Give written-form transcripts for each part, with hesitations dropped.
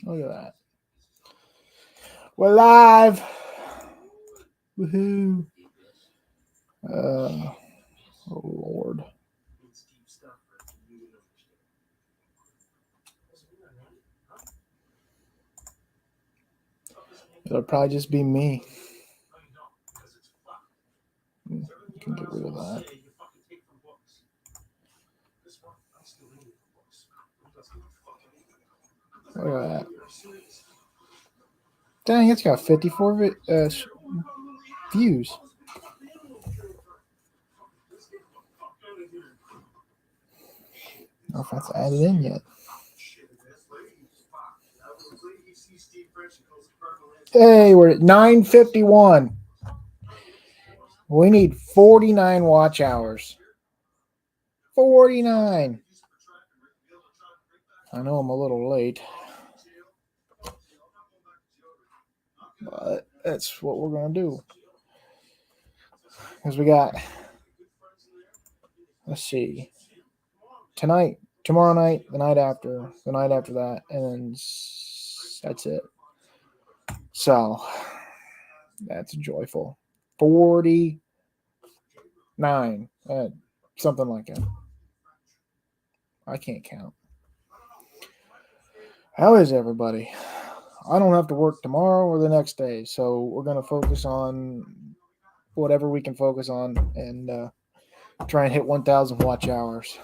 Look at that. We're live. Woohoo. Oh, Lord. It'll probably just be me. You can get rid of that. Look at that. Dang, it's got 54 views. I don't know if that's added in yet. Hey, we're at 9:51. We need 49 watch hours. 49. I know I'm a little late, but that's what we're going to do. Because we got, let's see, tonight, tomorrow night, the night after that, and then that's it. So, that's joyful. 49. Something like that. I can't count. How is everybody? I don't have to work tomorrow or the next day, so we're going to focus on whatever we can focus on and try and hit 1,000 watch hours.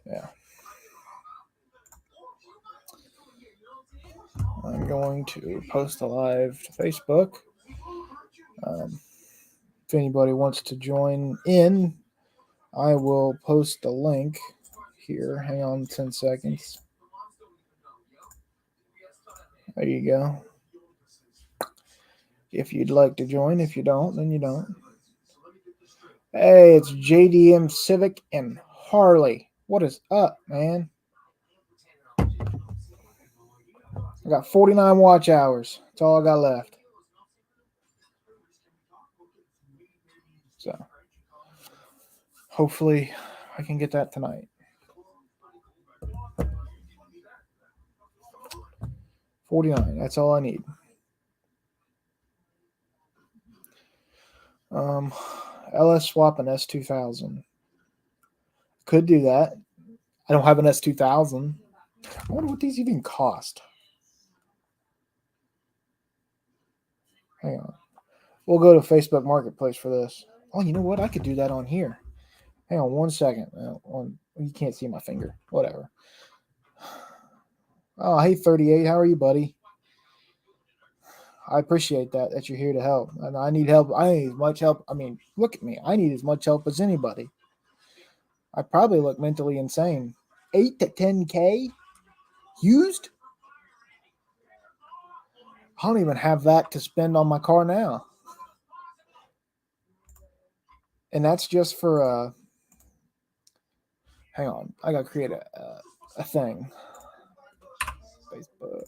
Yeah. I'm going to post a live to Facebook. If anybody wants to join in, I will post a link here. Hang on 10 seconds. There you go. If you'd like to join. If you don't, then you don't. Hey, it's JDM Civic and Harley. What is up, man? I got 49 watch hours. That's all I got left. So, hopefully, I can get that tonight. 49. That's all I need. LS swap an S2000. Could do that. I don't have an S2000. I wonder what these even cost. Hang on. We'll go to Facebook Marketplace for this. Oh, you know what? I could do that on here. Hang on 1 second. You can't see my finger. Whatever. Oh, hey, 38. How are you, buddy? I appreciate that you're here to help. And I need help. I need as much help. I mean, look at me. I need as much help as anybody. I probably look mentally insane. 8 to 10K used? I don't even have that to spend on my car now. And that's just for hang on, I gotta create a thing. Facebook.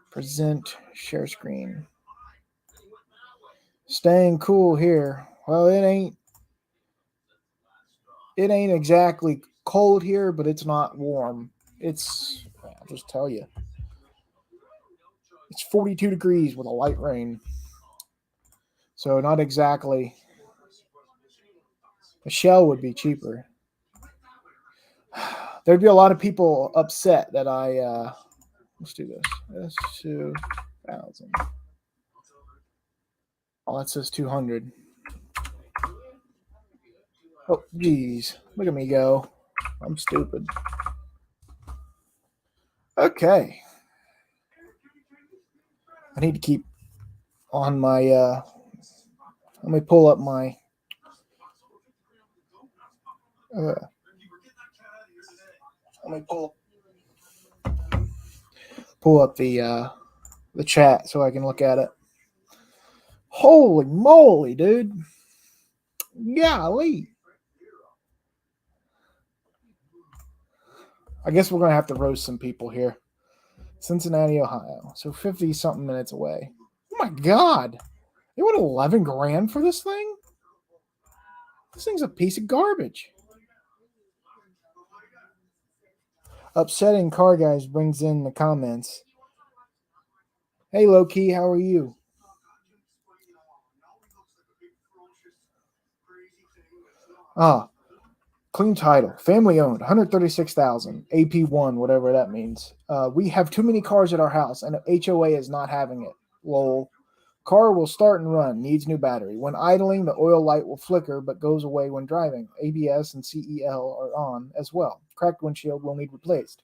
Present share screen. Staying cool here. Well, it ain't exactly cold here, but it's not warm. I'll just tell you. It's 42 degrees with a light rain. So not exactly. A shell would be cheaper. There'd be a lot of people upset that I let's do this. S2000. Oh, that says 200. Oh, geez. Look at me go. I'm stupid. Okay. I need to keep on my let me pull up my let me pull up the chat so I can look at it. Holy moly, dude. Golly. I guess we're going to have to roast some people here. Cincinnati, Ohio. So 50 something minutes away. Oh my God. They want 11 grand for this thing? This thing's a piece of garbage. Upsetting car guys brings in the comments. Hey, low key, how are you? Ah, clean title, family owned, 136,000, AP1, whatever that means. We have too many cars at our house, and HOA is not having it. Lol. Car will start and run, needs new battery. When idling, the oil light will flicker but goes away when driving. ABS and CEL are on as well. Cracked windshield will need replaced.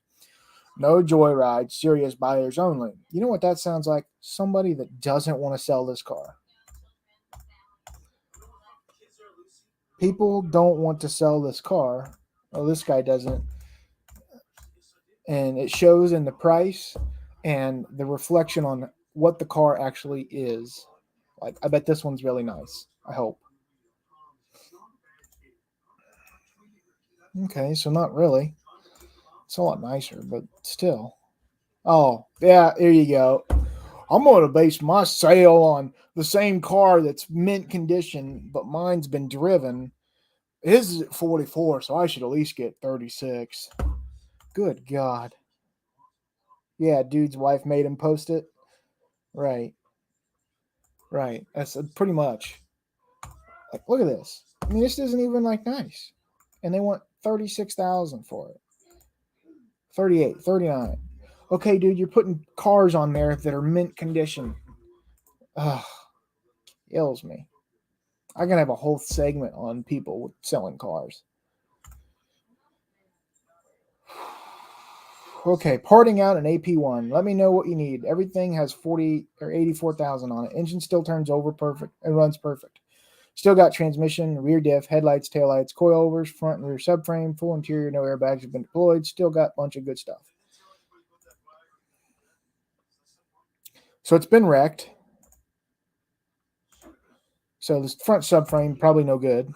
No joyride, serious buyers only. You know what that sounds like? Somebody that doesn't want to sell this car. People don't want to sell this car. Oh, this guy doesn't. And it shows in the price and the reflection on what the car actually is. Like, I bet this one's really nice. I hope. Okay, so not really. It's a lot nicer, but still. Oh, yeah, there you go. I'm going to base my sale on the same car that's mint condition, but mine's been driven. His is at 44, so I should at least get 36. Good God. Yeah, dude's wife made him post it. Right, right. That's pretty much. Like, look at this. I mean, this isn't even like nice. And they want 36,000 for it. 38, 39. Okay, dude, you're putting cars on there that are mint condition. Ugh, kills me. I can have a whole segment on people selling cars. Okay, parting out an AP1. Let me know what you need. Everything has 40 or 84,000 on it. Engine still turns over perfect and runs perfect. Still got transmission, rear diff, headlights, taillights, coilovers, front and rear subframe, full interior, no airbags have been deployed. Still got a bunch of good stuff. So it's been wrecked. So this front subframe probably no good.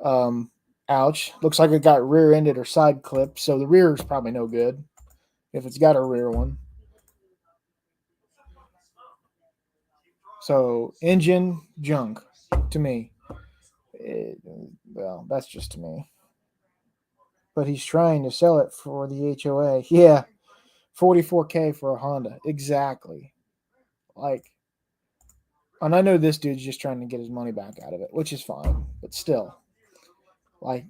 Um, ouch. Looks like it got rear-ended or side clipped. So the rear is probably no good if it's got a rear one. So engine junk to me. Well, that's just to me. But he's trying to sell it for the HOA. Yeah, 44K for a Honda. Exactly. Like, and I know this dude's just trying to get his money back out of it, which is fine. But still, like,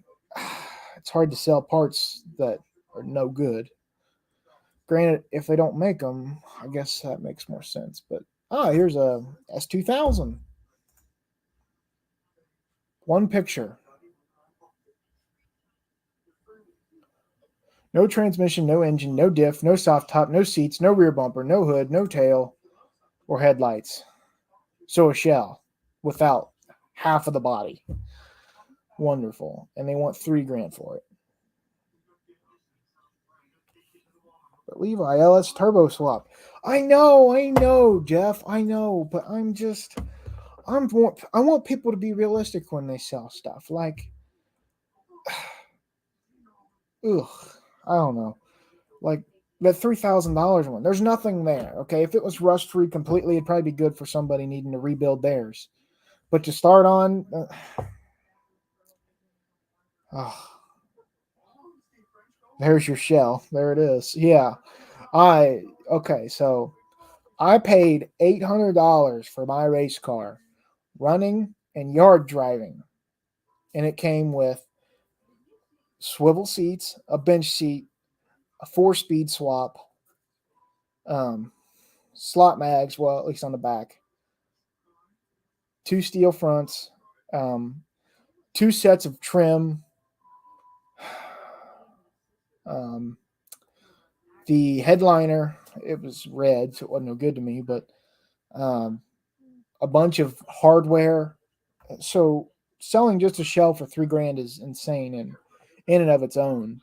it's hard to sell parts that are no good. Granted, if they don't make them, I guess that makes more sense. But here's a S2000. One picture. No transmission, no engine, no diff, no soft top, no seats, no rear bumper, no hood, no tail or headlights. So a shell without half of the body. Wonderful. And they want $3,000 for it. But Levi LS Turbo Swap. I know, Jeff. I know, but I want people to be realistic when they sell stuff. Like, ugh, I don't know. Like that $3,000 one. There's nothing there. Okay, if it was rust free completely, it'd probably be good for somebody needing to rebuild theirs. But to start on, there's your shell. There it is. Yeah, okay. So I paid $800 for my race car, running and yard driving, and it came with swivel seats, a bench seat, a 4-speed swap, um, slot mags. Well, at least on the back, 2 steel fronts, um, 2 sets of trim. Um, the headliner, it was red, so it wasn't no good to me, but um, a bunch of hardware. So selling just a shell for $3,000 is insane in and of its own.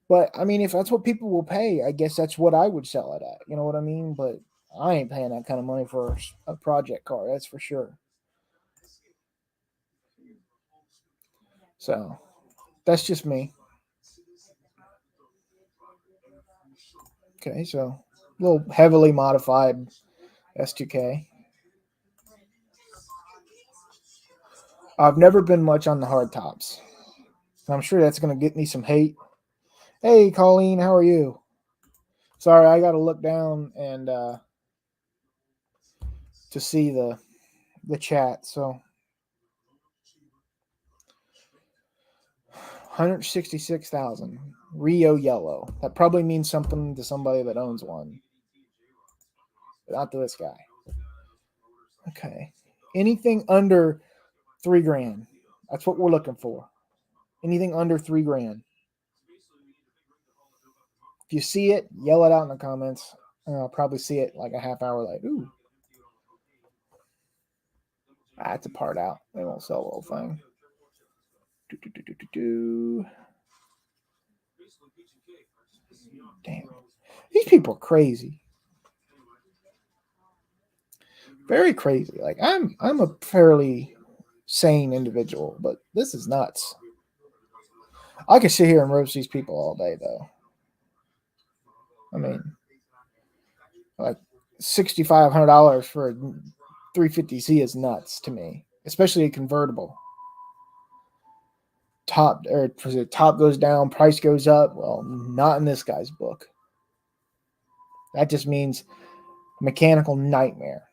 But I mean, if that's what people will pay, I guess that's what I would sell it at. You know what I mean? But I ain't paying that kind of money for a project car. That's for sure. So that's just me. Okay, so a little heavily modified S2K. I've never been much on the hard tops. I'm sure that's going to get me some hate. Hey, Colleen, how are you? Sorry, I got to look down and to see the chat. So 166,000 Rio yellow. That probably means something to somebody that owns one, but not to this guy. Okay, anything under 3 grand. That's what we're looking for. Anything under 3 grand. If you see it, yell it out in the comments, and I'll probably see it like a half hour later. Ooh, that's a part out. They won't sell the whole thing. Damn, these people are crazy. Very crazy. Like I'm a fairly sane individual, but this is nuts. I could sit here and roast these people all day, though. I mean, like $6,500 for a 350Z is nuts to me, especially a convertible. Top goes down, price goes up. Well, not in this guy's book. That just means mechanical nightmare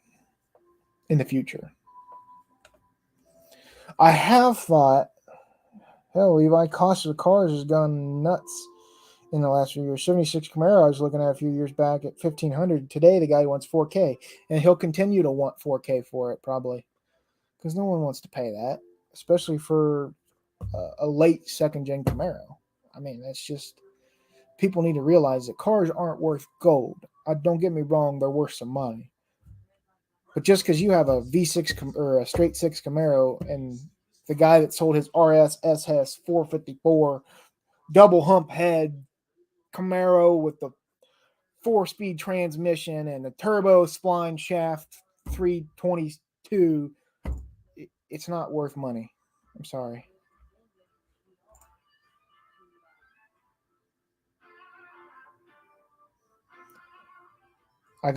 in the future. I have thought, hell, Levi, cost of the cars has gone nuts in the last few years. 76 Camaro I was looking at a few years back at 1,500. Today the guy wants 4K, and he'll continue to want 4K for it probably, because no one wants to pay that, especially for a late second-gen Camaro. I mean, that's just, people need to realize that cars aren't worth gold. Don't get me wrong, they're worth some money. But just because you have a V6 or a straight six Camaro, and the guy that sold his RS SS 454 double hump head Camaro with the 4-speed transmission and a turbo spline shaft 322, it's not worth money. I'm sorry. I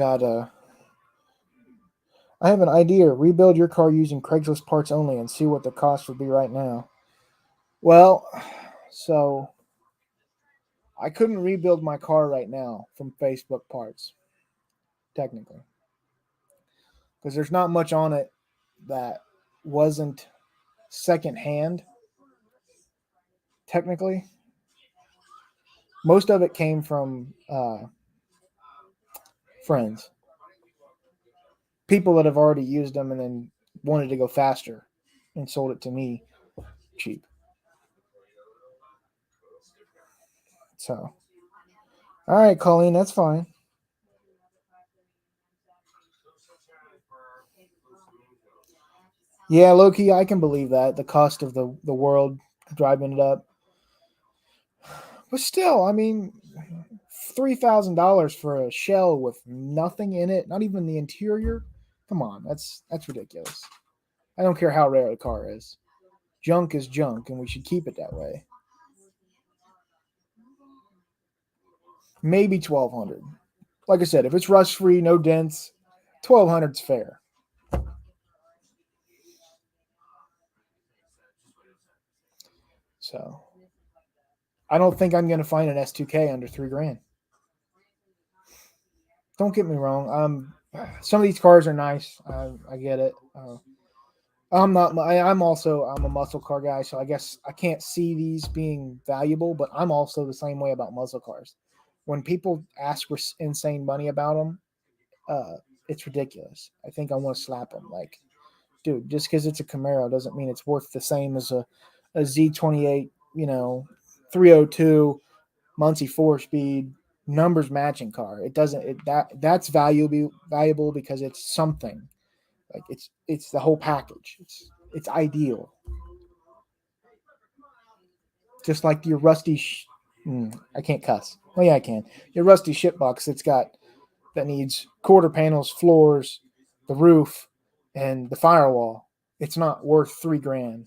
have an idea. Rebuild your car using Craigslist parts only and see what the cost would be right now. Well, so I couldn't rebuild my car right now from Facebook parts, technically, because there's not much on it that wasn't secondhand, technically. Most of it came from friends, people that have already used them and then wanted to go faster and sold it to me cheap. So, all right, Colleen, that's fine. Yeah, low key, I can believe that the cost of the world driving it up, but still, I mean, $3,000 for a shell with nothing in it, not even the interior. Come on, that's ridiculous. I don't care how rare a car is. Junk is junk, and we should keep it that way. Maybe 1,200. Like I said, if it's rust free, no dents, 1,200's fair. So I don't think I'm going to find an S2K under 3 grand. Don't get me wrong. Some of these cars are nice. I get it. I'm not. I'm a muscle car guy, so I guess I can't see these being valuable. But I'm also the same way about muscle cars. When people ask for insane money about them, uh, it's ridiculous. I think I want to slap them. Like, dude, just because it's a Camaro doesn't mean it's worth the same as a Z28. 302 Muncie 4-speed numbers matching car. It doesn't. That's valuable because it's something. Like it's the whole package. It's ideal. Just like your rusty. I can't cuss. Oh yeah, I can. Your rusty shitbox that needs quarter panels, floors, the roof, and the firewall. It's not worth 3 grand.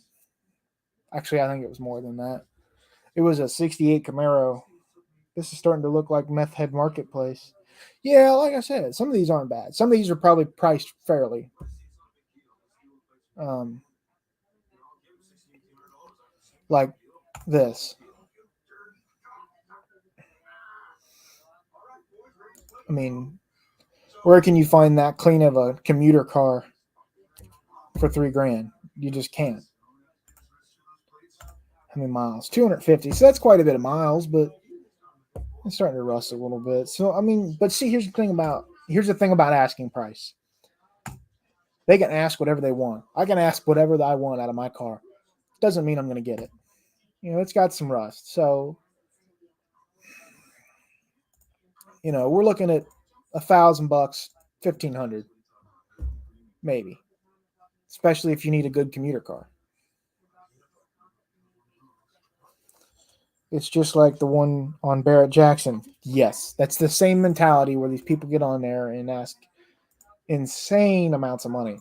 Actually, I think it was more than that. It was a '68 Camaro. This is starting to look like Meth Head Marketplace. Yeah, like I said, some of these aren't bad. Some of these are probably priced fairly. Um, like this. I mean, where can you find that clean of a commuter car for $3,000? You just can't. How many miles? 250. So that's quite a bit of miles, but it's starting to rust a little bit. So I mean, but see, here's the thing about asking price. They can ask whatever they want. I can ask whatever I want out of my car. Doesn't mean I'm going to get it. It's got some rust. So we're looking at $1,000, 1,500, maybe. Especially if you need a good commuter car. It's just like the one on Barrett Jackson. Yes, that's the same mentality where these people get on there and ask insane amounts of money.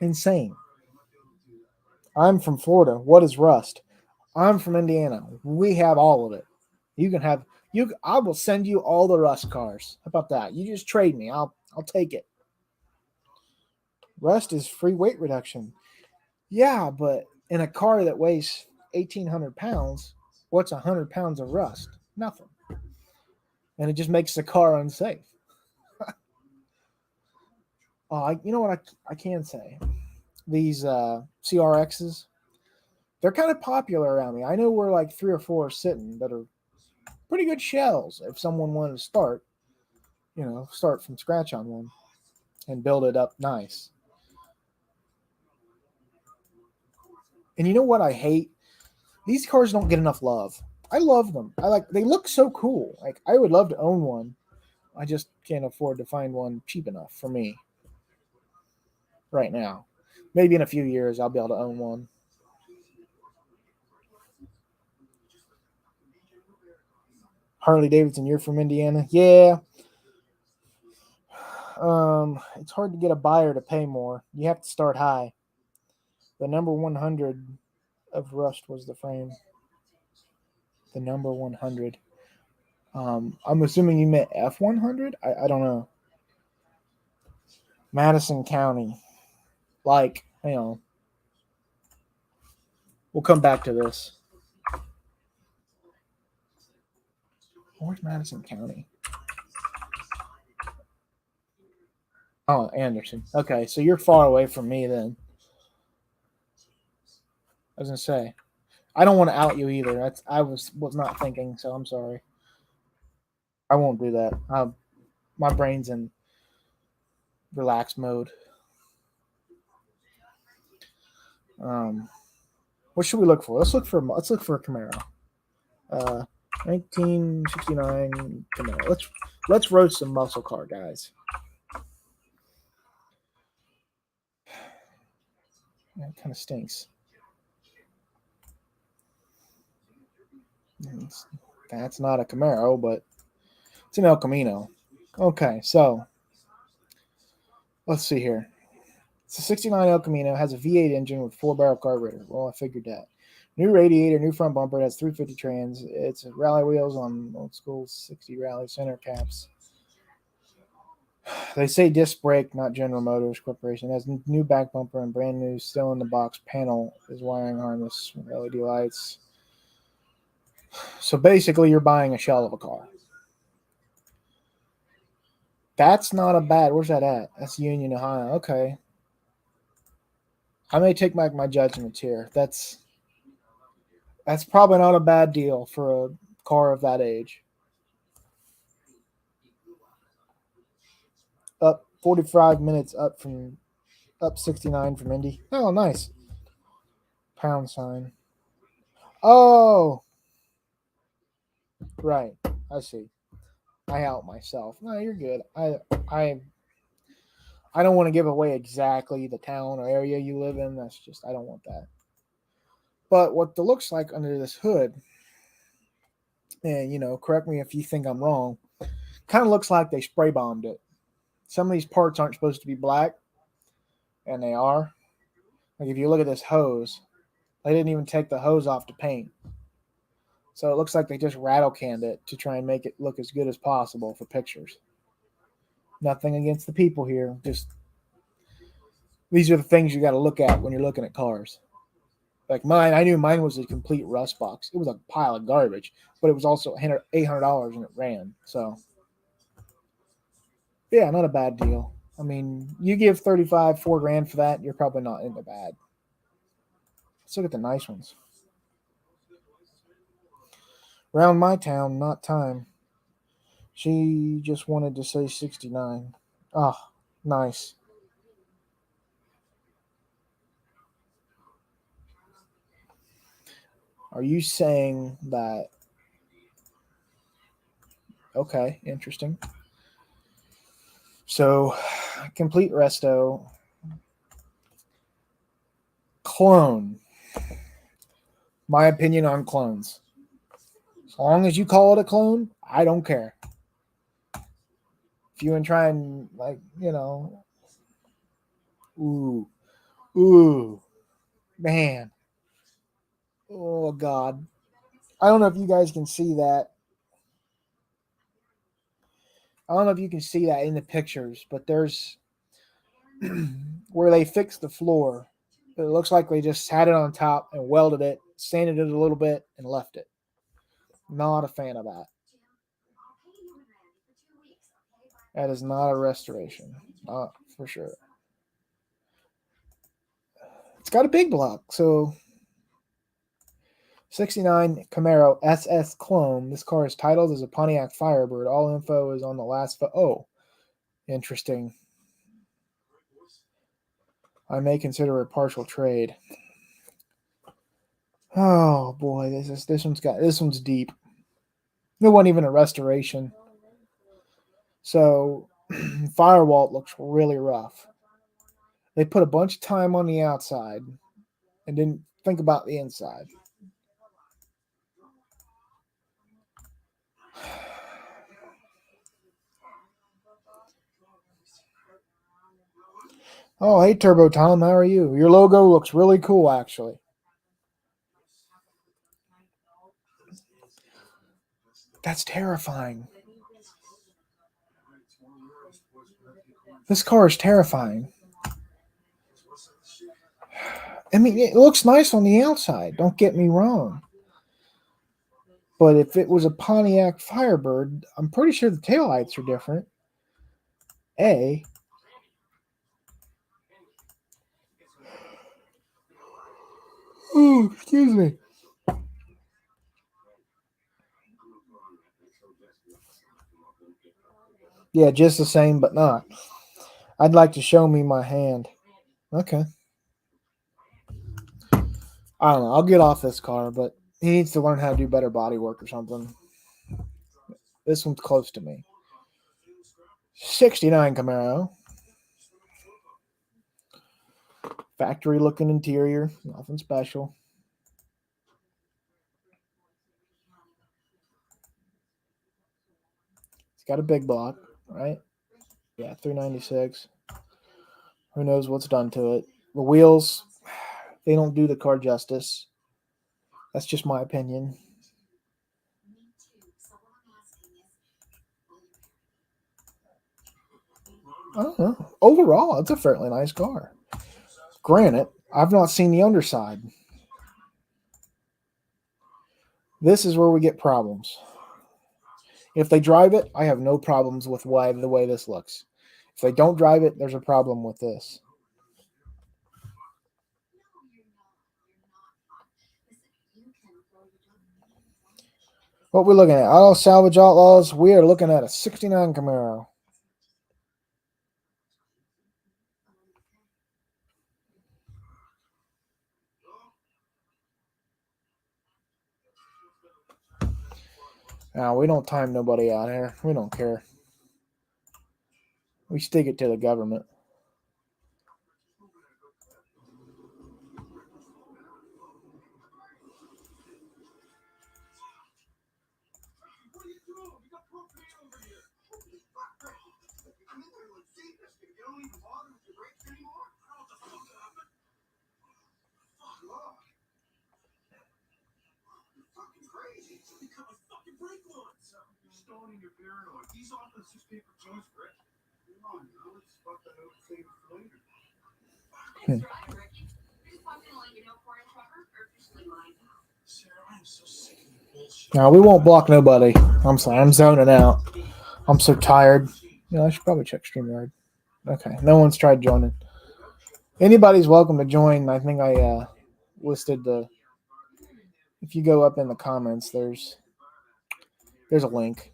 Insane. I'm from Florida. What is rust? I'm from Indiana. We have all of it. You can have you. I will send you all the rust cars. How about that? You just trade me. I'll take it. Rust is free weight reduction. Yeah, but in a car that weighs 1,800 pounds, what's 100 pounds of rust? Nothing. And it just makes the car unsafe. You know what I can say? These CRXs, they're kind of popular around me. I know we're like 3 or 4 sitting that are pretty good shells if someone wanted to start from scratch on one and build it up nice. And you know what I hate? These cars don't get enough love. I love them. They look so cool. Like I would love to own one. I just can't afford to find one cheap enough for me right now. Maybe in a few years I'll be able to own one. Harley Davidson, you're from Indiana? Yeah. It's hard to get a buyer to pay more. You have to start high. The number 100 of Rust was the frame. The number 100. I'm assuming you meant F100? I don't know. Madison County. We'll come back to this. Where's Madison County? Oh, Anderson. Okay, so you're far away from me then. I was gonna say, I don't want to out you either. I was not thinking, so I'm sorry. I won't do that. My brain's in relax mode. Um, what should we look for? Let's look for a Camaro. 1969 Camaro. Let's roast some muscle car guys. That kind of stinks. That's not a Camaro, but it's an El Camino. Okay, so let's see here. It's a 69 El Camino, has a V8 engine with 4-barrel carburetor. Well, I figured that. New radiator, new front bumper, it has 350 trans. It's rally wheels on old school 60 rally center caps. They say disc brake, not General Motors Corporation. It has new back bumper and brand new still in the box panel is wiring harness with LED lights. So basically, you're buying a shell of a car. That's not a bad. Where's that at? That's Union, Ohio. Okay. I may take back my judgments here. That's probably not a bad deal for a car of that age. Up 45 minutes up 69 from Indy. Oh, nice. Pound sign. Oh, right. I see. I out myself. No, you're good. I don't want to give away exactly the town or area you live in. I don't want that. But what it looks like under this hood, and correct me if you think I'm wrong, kind of looks like they spray bombed it. Some of these parts aren't supposed to be black, and they are. Like if you look at this hose, they didn't even take the hose off to paint. So it looks like they just rattle canned it to try and make it look as good as possible for pictures. Nothing against the people here. Just these are the things you got to look at when you're looking at cars. Like mine, I knew mine was a complete rust box. It was a pile of garbage, but it was also $800 and it ran. So yeah, not a bad deal. I mean, you give 35, 4 grand for that, you're probably not in the bad. Let's look at the nice ones. Around my town, not time. She just wanted to say 69. Oh, nice. Are you saying that? Okay, interesting. So, complete resto clone. My opinion on clones. As long as you call it a clone, I don't care. If you and try and ooh, ooh, man, oh god. I don't know if you guys can see that. I don't know if you can see that in the pictures, but there's where they fixed the floor. It looks like they just sat it on top and welded it, sanded it a little bit, and left it. Not a fan of that. That is not a restoration. Not for sure. It's got a big block, so 69 Camaro SS Clone. This car is titled as a Pontiac Firebird. All info is on the last. Oh, interesting. I may consider a partial trade. Oh boy, this one's deep. It wasn't even a restoration. So firewall looks really rough. They put a bunch of time on the outside and didn't think about the inside. Oh, hey Turbo Tom, how are you? Your logo looks really cool actually. That's terrifying. This car is terrifying. I mean, it looks nice on the outside, don't get me wrong. But if it was a Pontiac Firebird, I'm pretty sure the taillights are different. A. Oh, excuse me. Yeah, just the same, but not. I'd like to show me my hand. Okay. I don't know. I'll get off this car, but he needs to learn how to do better body work or something. This one's close to me. 69 Camaro. Factory looking interior. Nothing special. It's got a big block, right? Yeah, 396. Who knows what's done to it? The wheels, they don't do the car justice. That's just my opinion. I don't know. Overall, it's a fairly nice car. Granted, I've not seen the underside. This is where we get problems. If they drive it, I have no problems with the way this looks. If they don't drive it, there's a problem with this. What we're looking at, Auto Salvage Outlaws, we are looking at a 69 Camaro. Now, we don't time nobody out here. We don't care. We stick it to the government. Hmm. No, we won't block nobody. I'm sorry, I'm zoning out. I'm so tired. I should probably check StreamYard. Okay, no one's tried joining. Anybody's welcome to join. I think I listed the. If you go up in the comments, there's a link.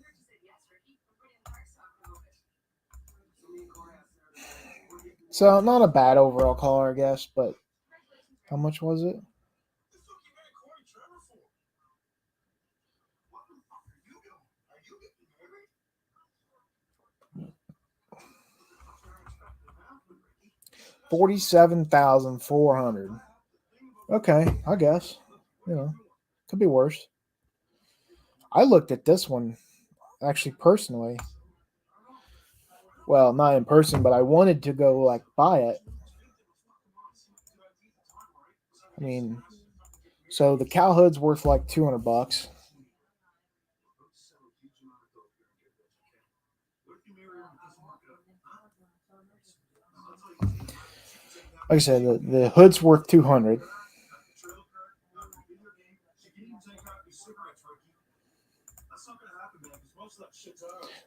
So not a bad overall car, I guess, but how much was it? $47,400. Okay, I guess. Could be worse. I looked at this one actually personally. Well, not in person, but I wanted to go like buy it. I mean, so the cow hood's worth like $200. Like I said, the hood's worth 200.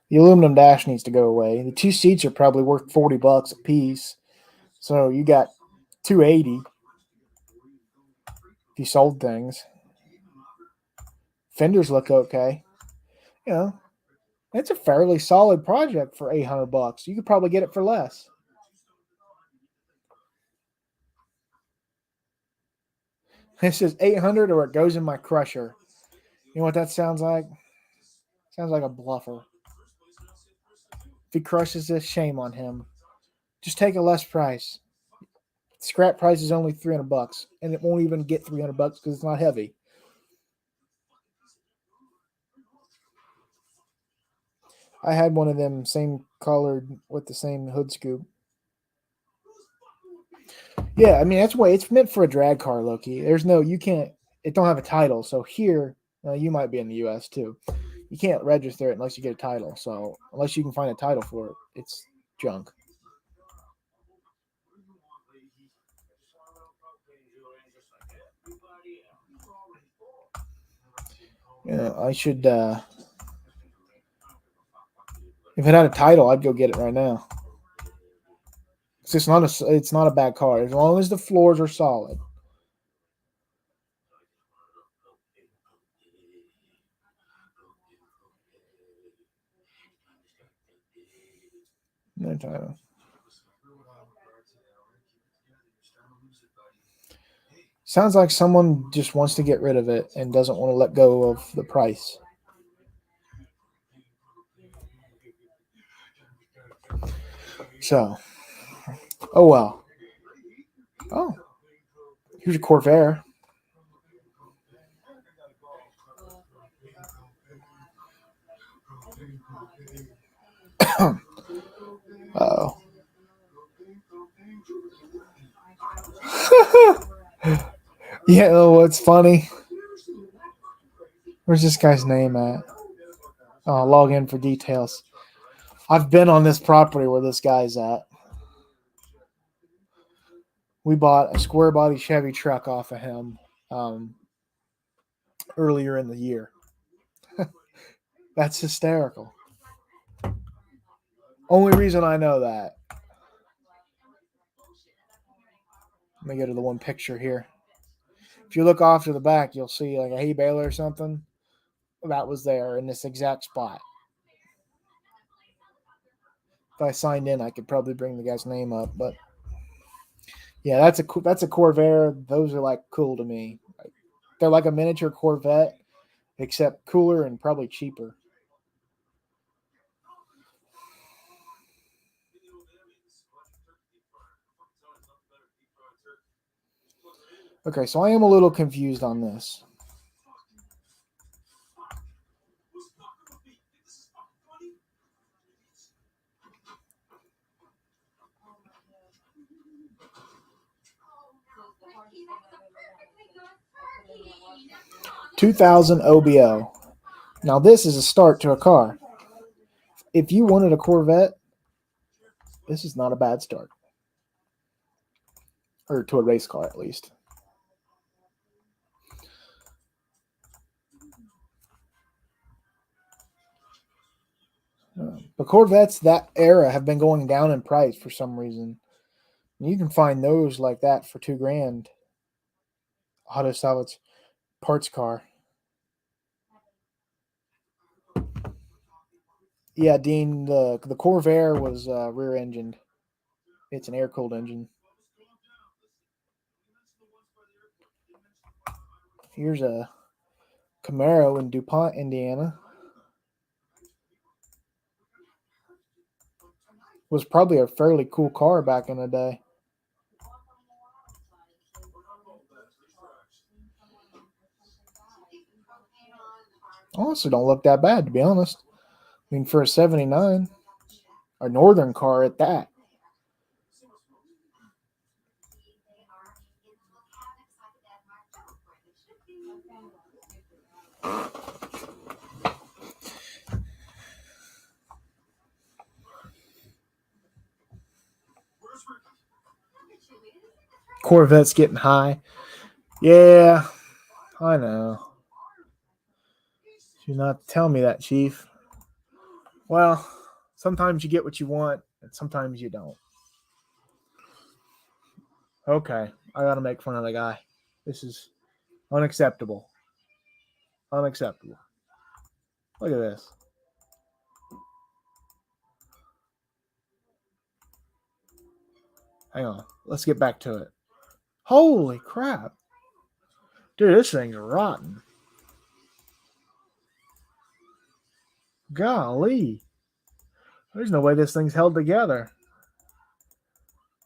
The aluminum dash needs to go away. The two seats are probably worth $40 a piece. So you got 280 if you sold things. Fenders look okay. It's a fairly solid project for $800. You could probably get it for less. This is 800 or it goes in my crusher. You know what that sounds like? Sounds like a bluffer. If he crushes this, shame on him. Just take a less price. Scrap price is only $300, and it won't even get $300 because it's not heavy. I had one of them same colored with the same hood scoop. Yeah, I mean that's why it's meant for a drag car, Loki. You can't. It don't have a title, so here you might be in the U.S. too. You can't register it unless you get a title. So unless you can find a title for it, it's junk. I should. If it had a title, I'd go get it right now. It's not a bad car as long as the floors are solid. No title. Sounds like someone just wants to get rid of it and doesn't want to let go of the price. So, oh well. Oh, here's a Corvair. Oh. Yeah, what's funny? Where's this guy's name at? Oh, log in for details. I've been on this property where this guy's at. We bought a square body Chevy truck off of him earlier in the year. That's hysterical. Only reason I know that. Let me go to the one picture here. If you look off to the back, you'll see like a hay baler or something. That was there in this exact spot. If I signed in, I could probably bring the guy's name up. But yeah, that's a Corvair. Those are like cool to me. They're like a miniature Corvette, except cooler and probably cheaper. Okay, so I am a little confused on this. $2,000 OBO. Now this is a start to a car. If you wanted a Corvette, this is not a bad start, or to a race car at least. Corvettes that era have been going down in price for some reason. You can find those like that for $2,000. Auto salvage parts car. Yeah, Dean. The Corvair was rear engined. It's an air cooled engine. Here's a Camaro in DuPont, Indiana. Was probably a fairly cool car back in the day. Honestly, don't look that bad, to be honest. I mean, for a 79, a northern car at that. Corvette's getting high. Yeah, I know. Do not tell me that, Chief. Well, sometimes you get what you want, and sometimes you don't. Okay, I gotta make fun of the guy. This is unacceptable. Unacceptable. Look at this. Hang on. Let's get back to it. Holy crap. Dude, this thing's rotten. Golly. There's no way this thing's held together.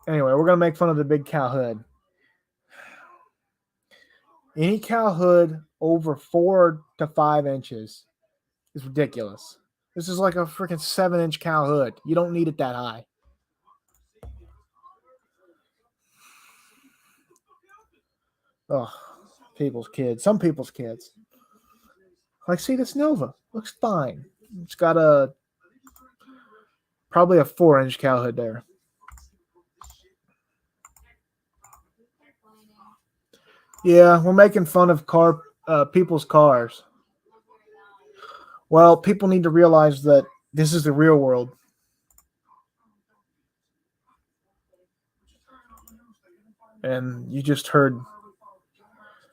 Anyway, we're going to make fun of the big cow hood. Any cow hood over 4 to 5 inches is ridiculous. This is like a freaking 7-inch cow hood. You don't need it that high. Oh, people's kids. Some people's kids. Like, see this Nova. Looks fine. It's got probably a 4-inch cow hood there. Yeah, we're making fun of people's cars. Well, people need to realize that this is the real world. And you just heard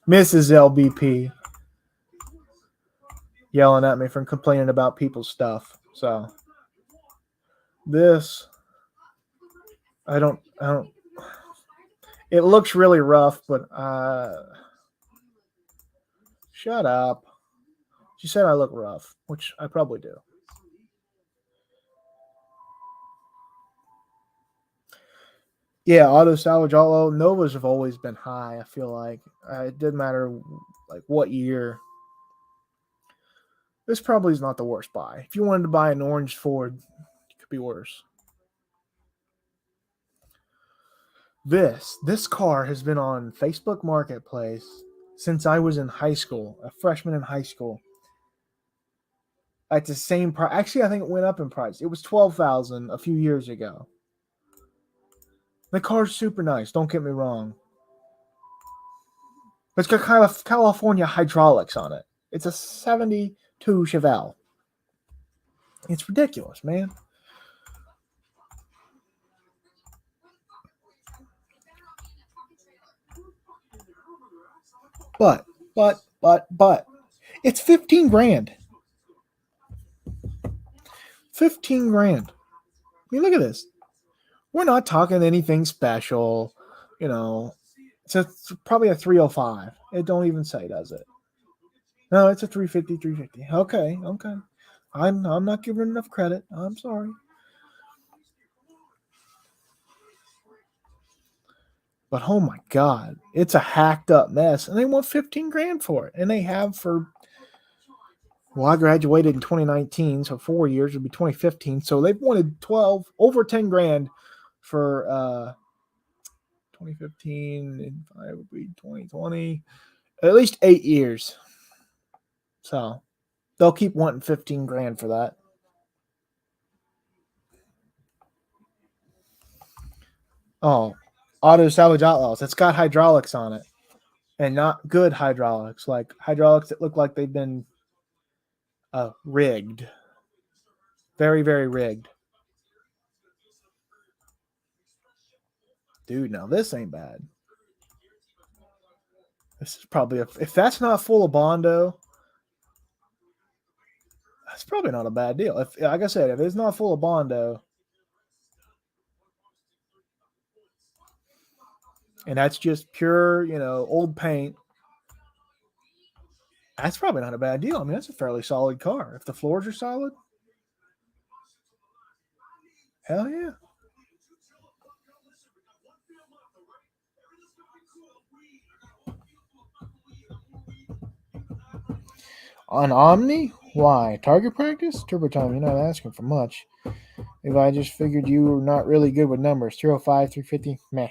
Mrs. LBP yelling at me for complaining about people's stuff. So this, I don't. It looks really rough, but shut up. She said I look rough, which I probably do. Yeah, auto salvage, all Novas have always been high. I feel like it didn't matter like what year. This probably is not the worst buy. If you wanted to buy an orange Ford, it could be worse. This car has been on Facebook Marketplace since I was in high school, a freshman in high school. At the same price. Actually, I think it went up in price. It was $12,000 a few years ago. The car's super nice. Don't get me wrong. It's got kind of California hydraulics on it. It's a 72 Chevelle. It's ridiculous, man. But, it's 15 grand. 15 grand. I mean, look at this. We're not talking anything special. You know, it's probably a 305. It don't even say, does it? No, it's a 350, 350. Okay. I'm not giving enough credit. I'm sorry. But oh my God, it's a hacked up mess, and they want 15 grand for it, and they have for. Well, I graduated in 2019, so 4 years would be 2015. So they've wanted over 10 grand for 2015, and 5 would be 2020, at least 8 years. So they'll keep wanting 15 grand for that. Oh, Auto Salvage Outlaws. It's got hydraulics on it, and not good hydraulics, like hydraulics that look like they've been rigged. Very, very rigged. Dude, now this ain't bad. This is probably if that's not full of Bondo, that's probably not a bad deal. If, like I said, if it's not full of Bondo, and that's just pure, old paint, that's probably not a bad deal. I mean, that's a fairly solid car. If the floors are solid, hell yeah. On Omni? Why? Target practice? Turbo time, you're not asking for much. If I just figured you were not really good with numbers. 305, 350, meh.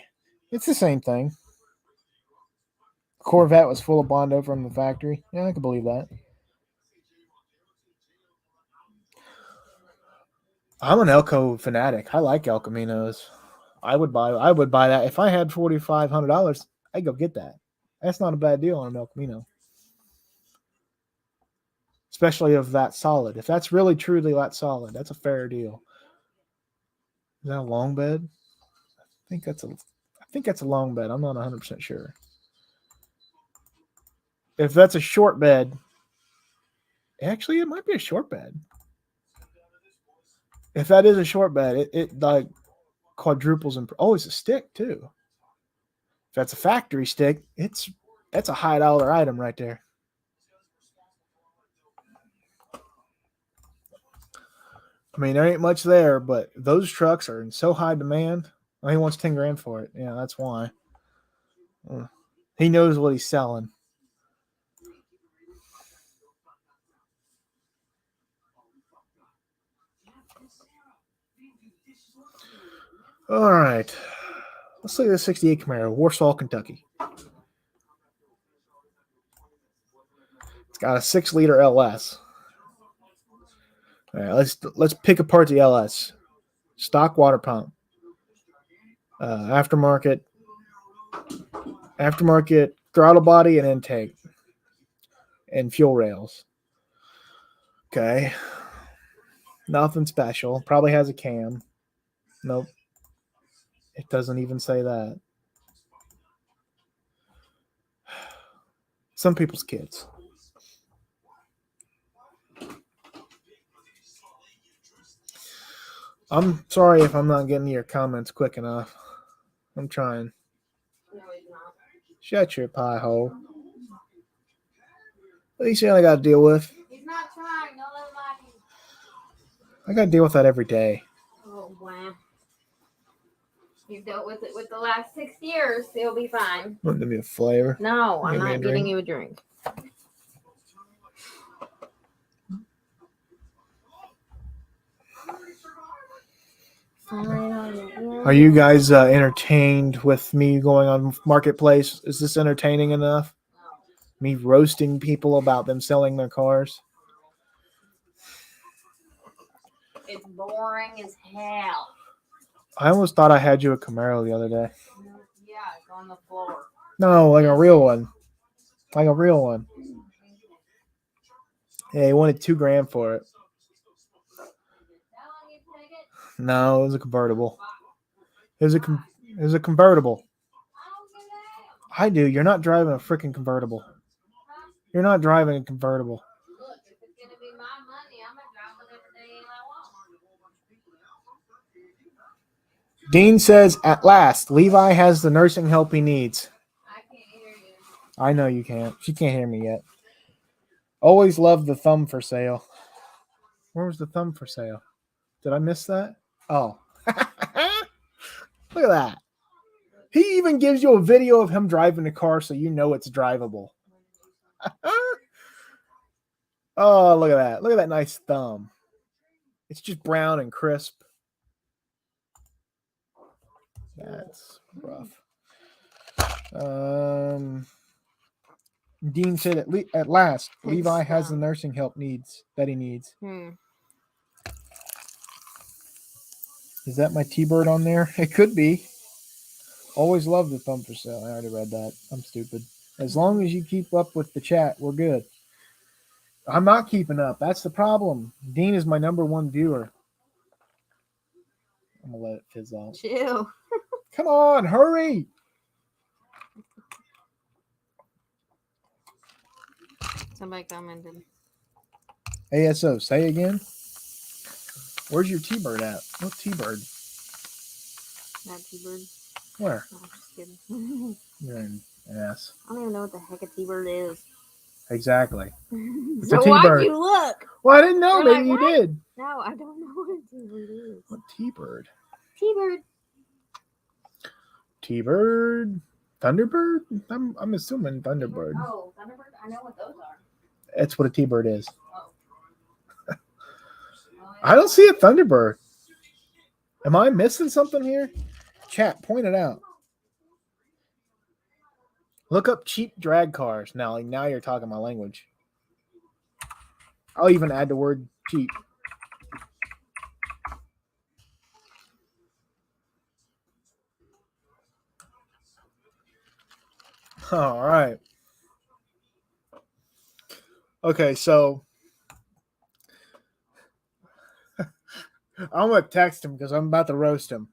It's the same thing. Corvette was full of Bondo from the factory. Yeah, I can believe that. I'm an Elko fanatic. I like El Caminos. I would buy that. If I had $4,500, I'd go get that. That's not a bad deal on an El Camino. Especially if that's solid. If that's really truly that solid, that's a fair deal. Is that a long bed? I think that's a long bed. I'm not 100% sure. If that's a short bed, actually it might be a short bed. If that is a short bed, it like quadruples and it's a stick too. If that's a factory stick, that's a high dollar item right there. I mean, there ain't much there, but those trucks are in so high demand. He wants 10 grand for it. Yeah, that's why. He knows what he's selling. All right. Let's look at the 68 Camaro, Warsaw, Kentucky. It's got a 6-liter LS. All right, let's pick apart the LS. Stock water pump. Aftermarket throttle body and intake. And fuel rails. Okay. Nothing special. Probably has a cam. Nope. It doesn't even say that. Some people's kids. I'm sorry if I'm not getting to your comments quick enough. I'm trying. No, he's not. Shut your pie hole. What do you say I got to deal with? He's not trying. Don't let him like you. I got to deal with that every day. Oh, wow. You've dealt with it with the last 6 years. He'll be fine. Want to give me a flavor? No, I'm Give me a not getting drink. you a drink. Are you guys entertained with me going on Marketplace? Is this entertaining enough? Me roasting people about them selling their cars? It's boring as hell. I almost thought I had you a Camaro the other day. Yeah, it's on the floor. No, like a real one. Like a real one. Yeah, he wanted $2 grand for it. No, it was a convertible. It was a convertible. I do. You're not driving a freaking convertible. You're not driving a convertible. Look, if it's going to be my money, I'm going to drive whatever day I want. Dean says, at last, Levi has the nursing help he needs. I can't hear you. I know you can't. She can't hear me yet. Always loved the thumb for sale. Where was the thumb for sale? Did I miss that? Oh. Look at that. He even gives you a video of him driving the car so you know it's drivable. Oh, look at that. Look at that nice thumb. It's just brown and crisp. That's rough. Dean said at last, Levi has the nursing help that he needs. Is that my T-Bird on there? It could be. Always love the thumb for sale. I already read that. I'm stupid. As long as you keep up with the chat, we're good. I'm not keeping up. That's the problem. Dean is my number one viewer. I'm gonna let it fizz out. Chill. Come on, hurry! Somebody commented. ASO, say again. Where's your T-bird at? What T-bird? Not T-bird. Where? No, I'm just kidding. You're an ass. I don't even know what the heck a T-bird is. Exactly. It's So a why'd T-bird. you look? Well, I didn't know. You're Maybe like, you what? did. No, I don't know what a T-bird is. What T-bird? T-bird. T-bird? Thunderbird? I'm assuming Thunderbird. Oh, Thunderbird? I know what those are. That's what a T-bird is. Oh. I don't see a Thunderbird. Am I missing something here? Chat, point it out. Look up cheap drag cars. Now you're talking my language. I'll even add the word cheap. All right. Okay, so I'm gonna text him because I'm about to roast him.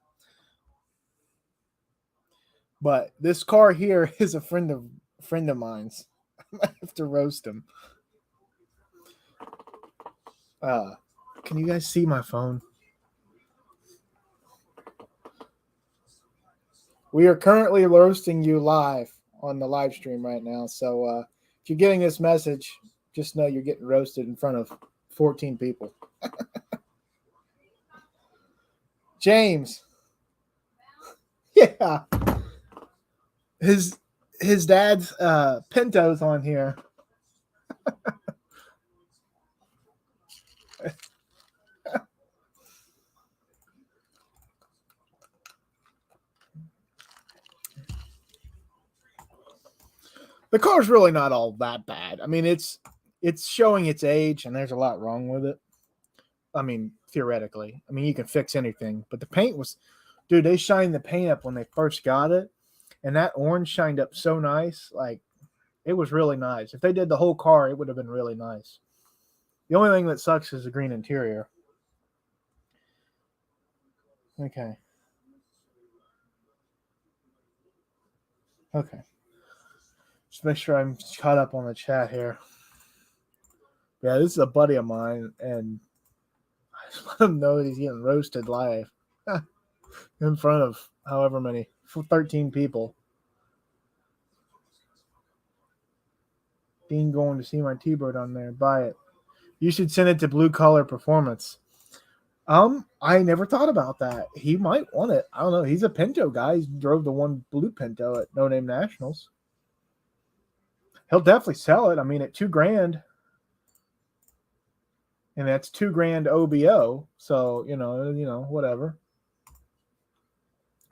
But this car here is a friend of mine's. I might have to roast him. Can you guys see my phone? We are currently roasting you live on the live stream right now. So if you're getting this message, just know you're getting roasted in front of 14 people. James. Yeah. His dad's Pinto's on here. The car's really not all that bad. I mean, it's showing its age, and there's a lot wrong with it. I mean, theoretically. I mean, you can fix anything, but the paint was, dude, they shined the paint up when they first got it, and that orange shined up so nice. Like, it was really nice. If they did the whole car, it would have been really nice. The only thing that sucks is the green interior. Okay. Okay. Just make sure I'm caught up on the chat here. Yeah, this is a buddy of mine, and I just let him know that he's getting roasted live in front of however many, 13 people. Dean going to see my T-Bird on there. Buy it. You should send it to Blue Collar Performance. I never thought about that. He might want it. I don't know. He's a Pinto guy. He drove the one blue Pinto at No Name Nationals. He'll definitely sell it. I mean, at $2,000, and that's $2,000 OBO. So you know, whatever.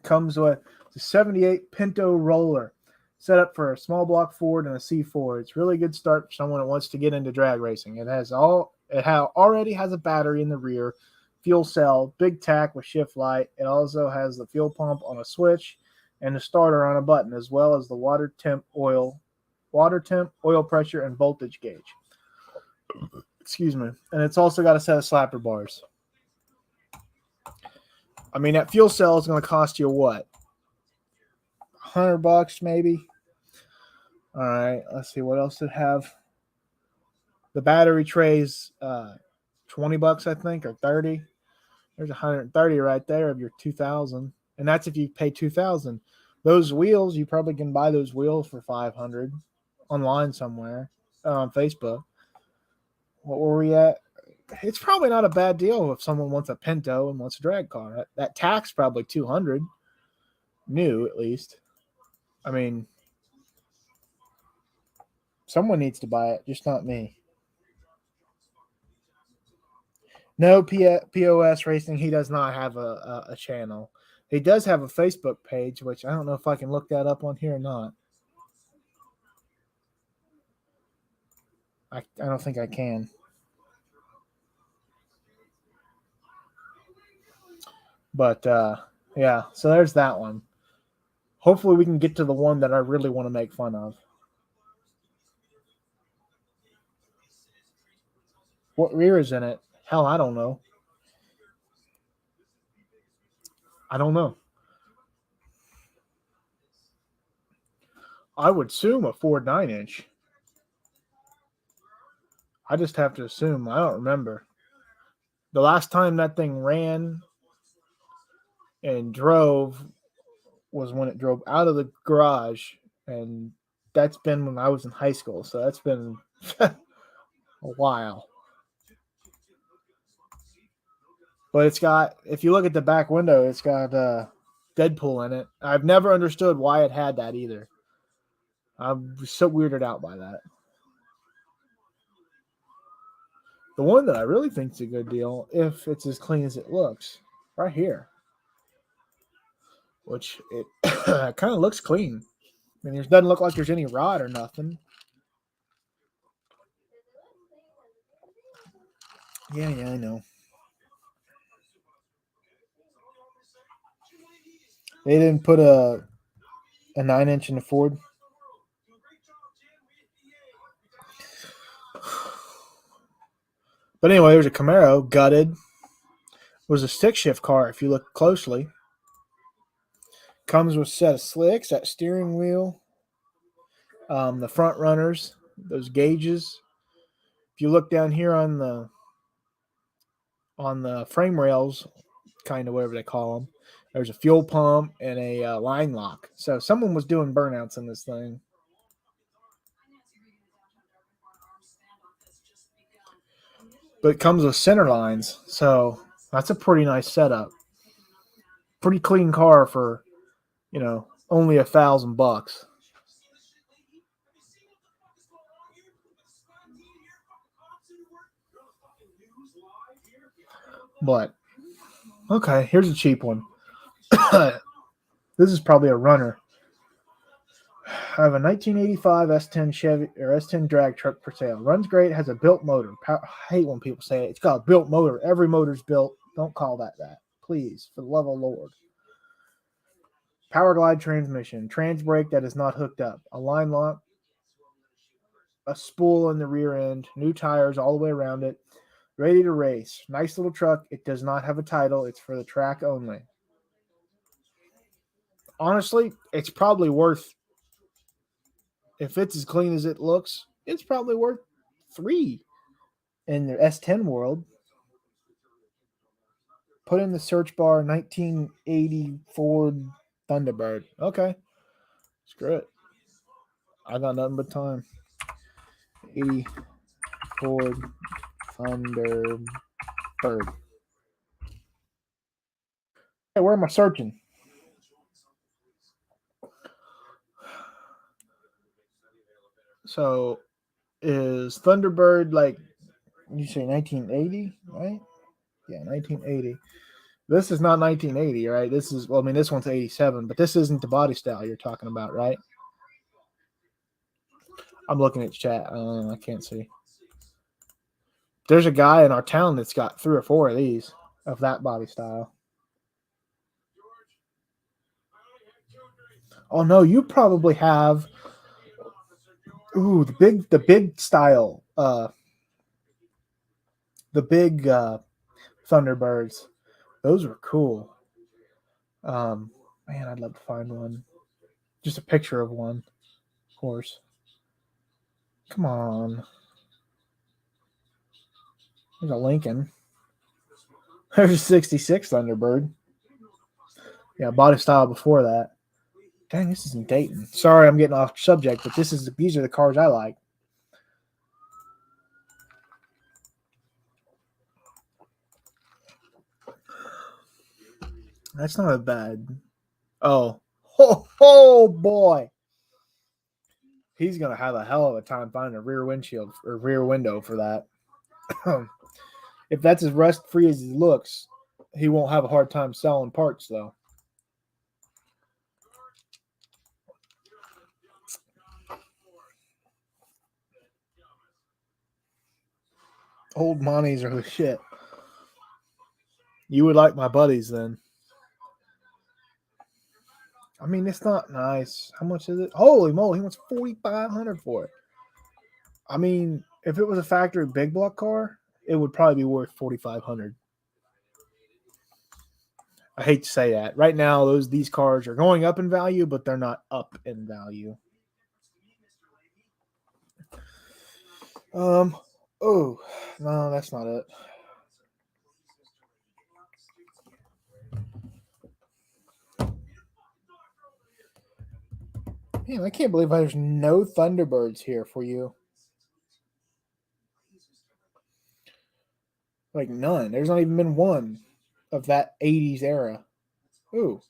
Comes with the ’78 Pinto roller, set up for a small block Ford and a C4. It's a really good start for someone that wants to get into drag racing. It already has a battery in the rear, fuel cell, big tack with shift light. It also has the fuel pump on a switch and the starter on a button, as well as the water temp, oil pressure, and voltage gauge. Excuse me. And it's also got a set of slapper bars. I mean, that fuel cell is going to cost you what? $100 maybe. All right, let's see what else it have. The battery trays, $20, I think, or 30. There's 130 right there of your 2,000, and that's if you pay 2,000. Those wheels, you probably can buy those wheels for 500 online somewhere on Facebook. What were we at? It's probably not a bad deal if someone wants a Pinto and wants a drag car. That tax probably 200, new at least. I mean, someone needs to buy it, just not me. No POS Racing. He does not have a channel. He does have a Facebook page, which I don't know if I can look that up on here or not. I don't think I can. But yeah, so there's that one. Hopefully we can get to the one that I really want to make fun of. What rear is in it? Hell, I don't know. I don't know. I would assume a Ford 9-inch. I just have to assume. I don't remember. The last time that thing ran and drove was when it drove out of the garage, and that's been when I was in high school. So that's been a while. But it's got, if you look at the back window, it's got Deadpool in it. I've never understood why it had that either. I'm so weirded out by that. The one that I really think is a good deal, if it's as clean as it looks, right here, which it kind of looks clean. I mean, it doesn't look like there's any rot or nothing. Yeah, I know. They didn't put a 9-inch in the Ford. But anyway, there's a Camaro, gutted. It was a stick shift car if you look closely. Comes with a set of slicks, that steering wheel, the front runners, those gauges. If you look down here on the frame rails, kind of whatever they call them, there's a fuel pump and a line lock. So someone was doing burnouts in this thing. But it comes with center lines, so that's a pretty nice setup. Pretty clean car for, only $1,000. But okay, here's a cheap one. This is probably a runner. I have a 1985 S10 Chevy or S10 drag truck for sale. Runs great. Has a built motor. I hate when people say it. It's got a built motor. Every motor's built. Don't call that, please, for the love of the Lord. Power glide transmission. Trans brake that is not hooked up. A line lock. A spool in the rear end. New tires all the way around it. Ready to race. Nice little truck. It does not have a title. It's for the track only. Honestly, it's probably worth, if it's as clean as it looks, it's probably worth 3 in the S10 world. Put in the search bar 1980 Ford Thunderbird. Okay. Screw it. I got nothing but time. 80 Ford Thunderbird. Hey, where am I searching? So is Thunderbird like, you say 1980, right? Yeah, 1980. This is not 1980, right? This is, well, I mean, this one's 87, but this isn't the body style you're talking about, right? I'm looking at chat. I can't see. There's a guy in our town that's got 3 or 4 of these, of that body style. Oh no, you probably have. Ooh, the big style. The big Thunderbirds. Those were cool. Man, I'd love to find one. Just a picture of one, of course. Come on. There's a Lincoln. There's a 66 Thunderbird. Yeah, body style before that. Dang, this isn't Dayton. Sorry, I'm getting off subject, but these are the cars I like. That's not a bad. Oh boy. He's gonna have a hell of a time finding a rear windshield or rear window for that. If that's as rust free as he looks, he won't have a hard time selling parts though. Old Monties are the shit. You would like my buddies then. I mean, it's not nice. How much is it? Holy moly, he wants $4,500 for it. I mean, if it was a factory big block car, it would probably be worth $4,500. I hate to say that. Right now, these cars are going up in value, but they're not up in value. Um. Oh no, that's not it. Man, I can't believe there's no Thunderbirds here for you. Like none. There's not even been one of that '80s era. Ooh.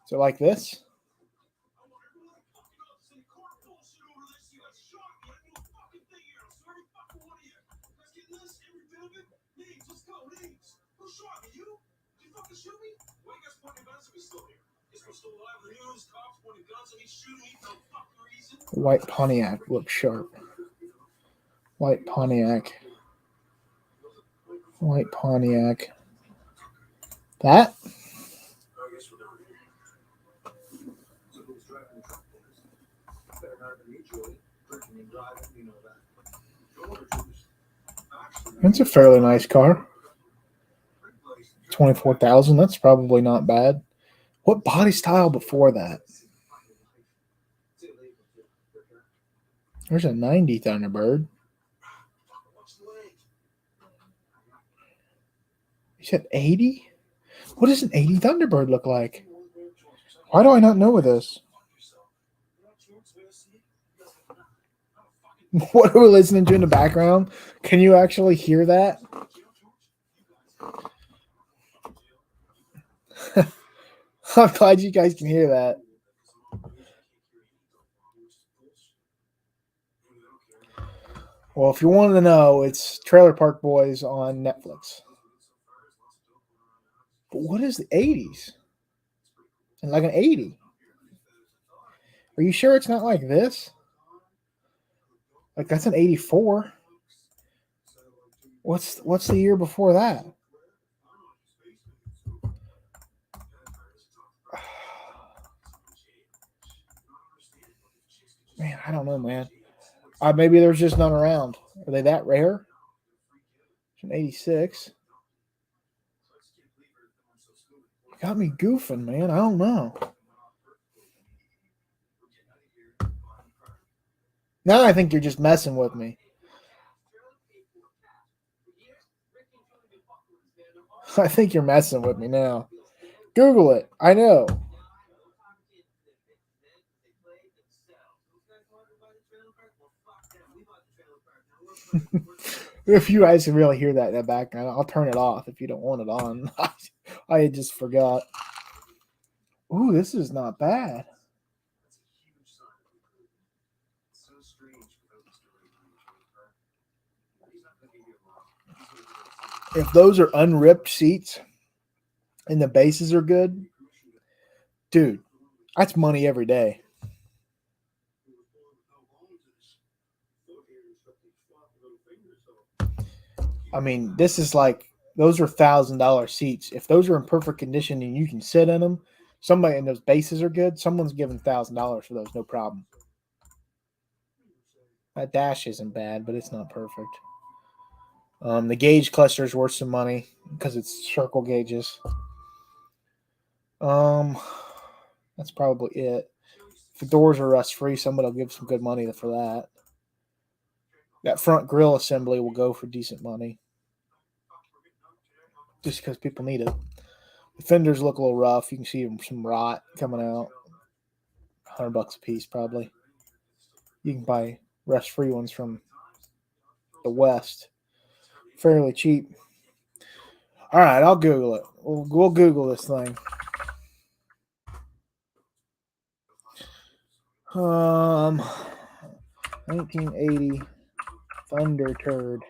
So like this? White Pontiac looks sharp. White Pontiac. White Pontiac. That? That's a fairly nice car. 24,000. That's probably not bad. What body style before that? There's a 90 Thunderbird. You said 80? What does an 80 Thunderbird look like? Why do I not know this? What are we listening to in the background? Can you actually hear that? I'm glad you guys can hear that. Well, if you wanted to know, it's Trailer Park Boys on Netflix. But what is the 80s? And like an 80? Are you sure it's not like this? Like that's an 84. What's the year before that? Man, I don't know, man. Maybe there's just none around. Are they that rare? It's an 86. Got me goofing, man. I don't know. Now I think you're just messing with me. I think you're messing with me now. Google it. I know. If you guys can really hear that in the background, I'll turn it off if you don't want it on. I just forgot. Ooh, this is not bad. If those are unripped seats and the bases are good, dude, that's money every day. I mean, this is like those are $1,000 seats. If those are in perfect condition and you can sit in them, somebody and those bases are good, someone's giving $1,000 for those, no problem. That dash isn't bad, but it's not perfect. The gauge cluster is worth some money because it's circle gauges. Um, that's probably it. If the doors are rust free, somebody will give some good money for that. That front grill assembly will go for decent money, just because people need it. The fenders look a little rough. You can see some rot coming out. $100 a piece, probably. You can buy rust free ones from the West, fairly cheap. All right, I'll Google it. We'll Google this thing. 1980 Thunder Turd.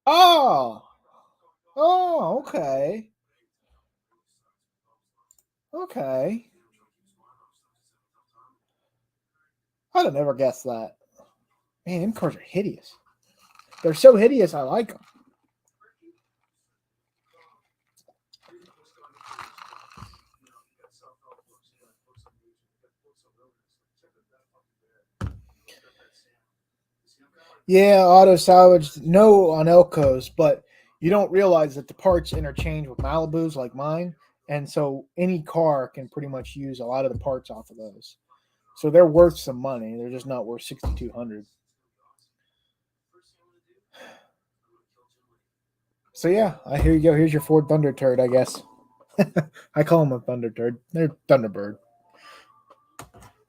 Oh, okay, okay. I'd have never guessed that. Man, them cars are hideous. They're so hideous, I like them. Yeah, auto salvage. No on Elco's, but You don't realize that the parts interchange with Malibus like mine, and so any car can pretty much use a lot of the parts off of those. So they're worth some money. They're just not worth 6,200. So yeah, here you go. Here's your Ford Thunder Turd, I guess. I call them a Thunder Turd. They're Thunderbird.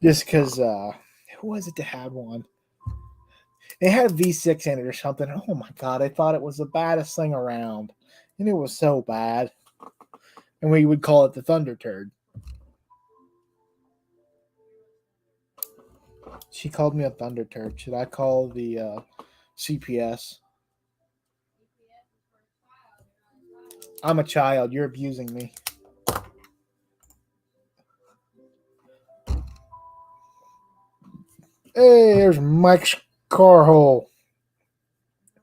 Just because, who was it that had one? It had a V6 in it or something. Oh my god, I thought it was the baddest thing around. And it was so bad. And we would call it the Thunder Turd. She called me a Thunder Turd. Should I call the CPS? I'm a child. You're abusing me. Hey, there's Mike's car hole.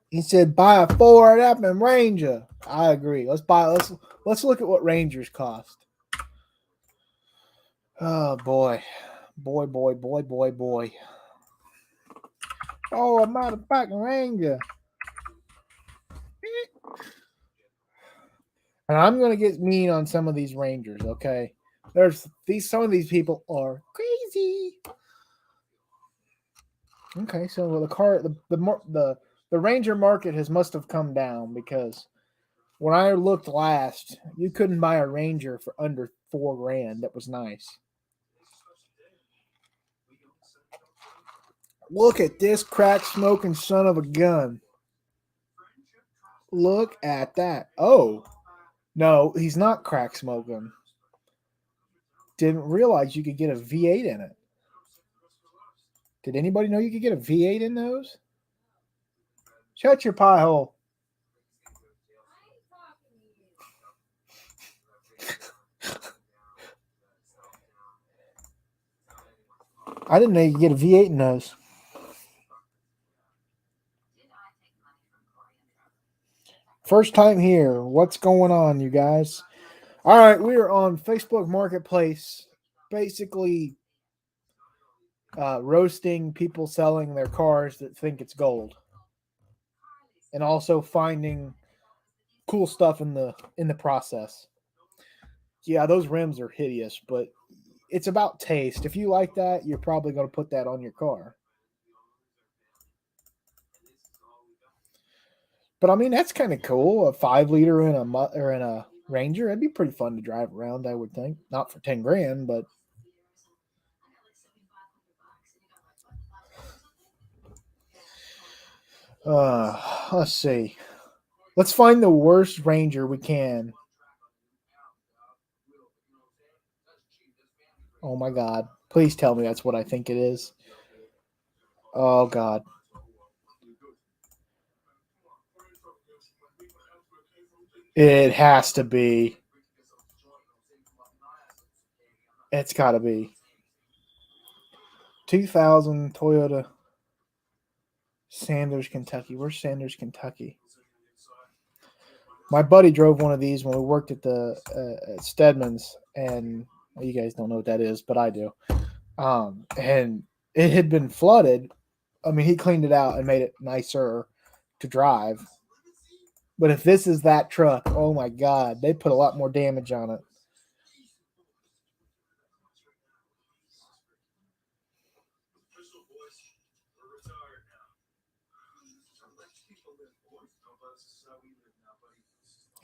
He said buy a Ford up and Ranger. I agree. Let's look at what Rangers cost. Oh boy. Boy. Oh, a motherfucking Ranger. And I'm gonna get mean on some of these Rangers, okay? Some of these people are crazy. Okay, so the Ranger market must have come down because when I looked last, you couldn't buy a Ranger for under $4,000. That was nice. Look at this crack smoking son of a gun. Look at that. Oh, no, he's not crack smoking. Didn't realize you could get a V8 in it. Did anybody know you could get a V8 in those? Shut your pie hole. I didn't know you could get a V8 in those. First time here. What's going on, you guys? All right, we are on Facebook Marketplace, basically roasting people selling their cars that think it's gold, and also finding cool stuff in the process. Yeah, those rims are hideous, but it's about taste. If you like that, you're probably going to put that on your car. But I mean, that's kind of cool. A 5 liter in a Ranger, it'd be pretty fun to drive around. I would think, not for 10 grand, but let's see. Let's find the worst Ranger we can. Oh my god! Please tell me that's what I think it is. Oh god! It has to be. It's got to be 2000 Toyota Sanders, Kentucky. Where's Sanders, Kentucky? My buddy drove one of these when we worked at Stedman's, and well, you guys don't know what that is, but I do. And it had been flooded. I mean, he cleaned it out and made it nicer to drive. But if this is that truck, oh my god, they put a lot more damage on it.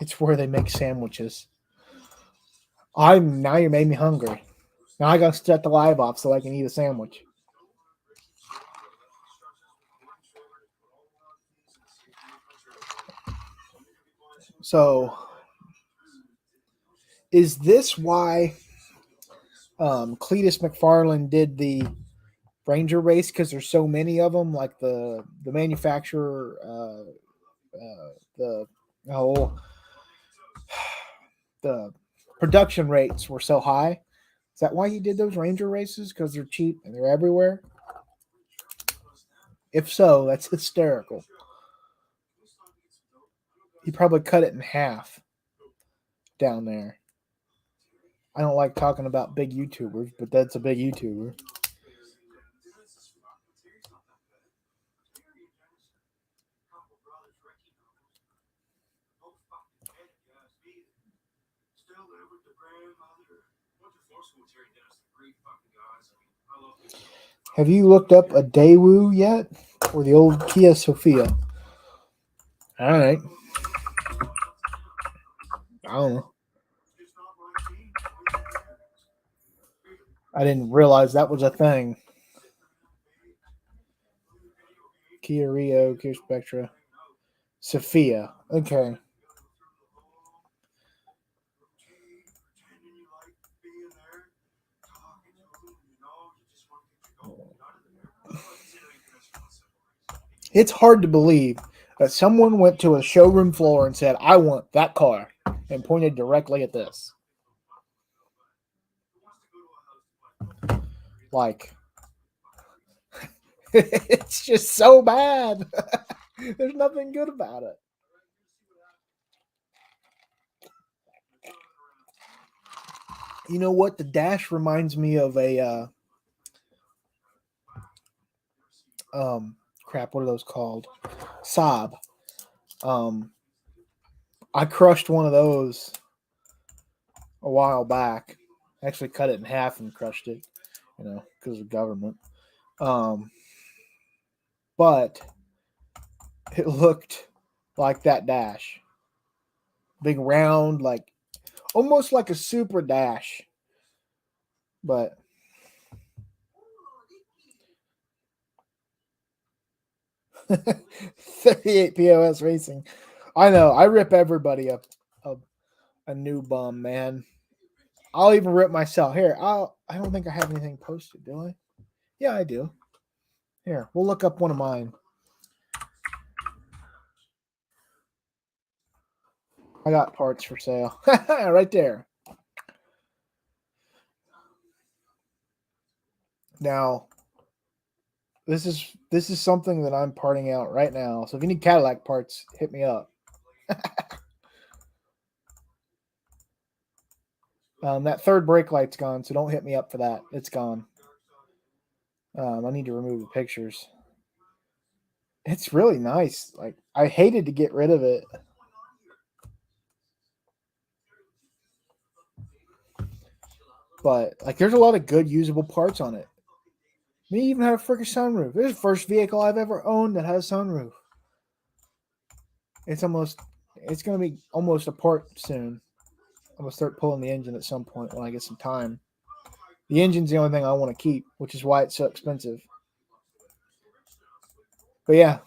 It's where they make sandwiches. Now you made me hungry. Now I gotta shut the live off so I can eat a sandwich. So, is this why Cletus McFarland did the Ranger race? Because there's so many of them, like the manufacturer, the oh, the production rates were so high. Is that why he did those Ranger races? Because they're cheap and they're everywhere. If so, that's hysterical. He probably cut it in half down there. I don't like talking about big YouTubers, but that's a big YouTuber. Have you looked up a Daewoo yet? Or the old Kia Sophia? All right. I don't know. I didn't realize that was a thing. Kia Rio, Kia Spectra, Sophia. Okay. It's hard to believe that someone went to a showroom floor and said, I want that car, and pointed directly at this. Like, it's just so bad. There's nothing good about it. You know what? The dash reminds me of a crap. What are those called? Saab. Um, I crushed one of those a while back. Actually, cut it in half and crushed it. Because of government. Um, but it looked like that dash, big round, like almost like a super dash, but 38 POS racing. I know. I rip everybody a new bum, man. I'll even rip myself. Here, I don't think I have anything posted, do I? Yeah, I do. Here, we'll look up one of mine. I got parts for sale. Right there. Now, this is something that I'm parting out right now. So if you need Cadillac parts, hit me up. That third brake light's gone, so don't hit me up for that. It's gone. I need to remove the pictures. It's really nice. Like, I hated to get rid of it. But like, there's a lot of good usable parts on it. Me even have a freaking sunroof. This is the first vehicle I've ever owned that has a sunroof. It's gonna be almost a part soon. I'm gonna start pulling the engine at some point when I get some time. The engine's the only thing I want to keep, which is why it's so expensive. But yeah.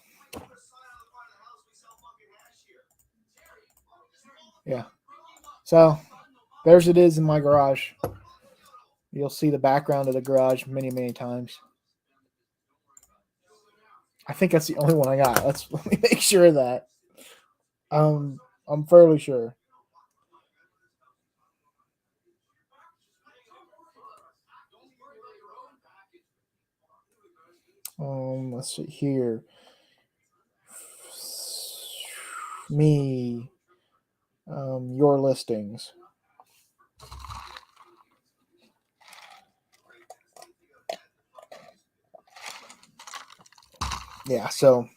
Yeah. So there's it is in my garage. You'll see the background of the garage many, many times. I think that's the only one I got. Let me make sure of that. I'm fairly sure. Let's see here. Me. Your listings. Yeah, so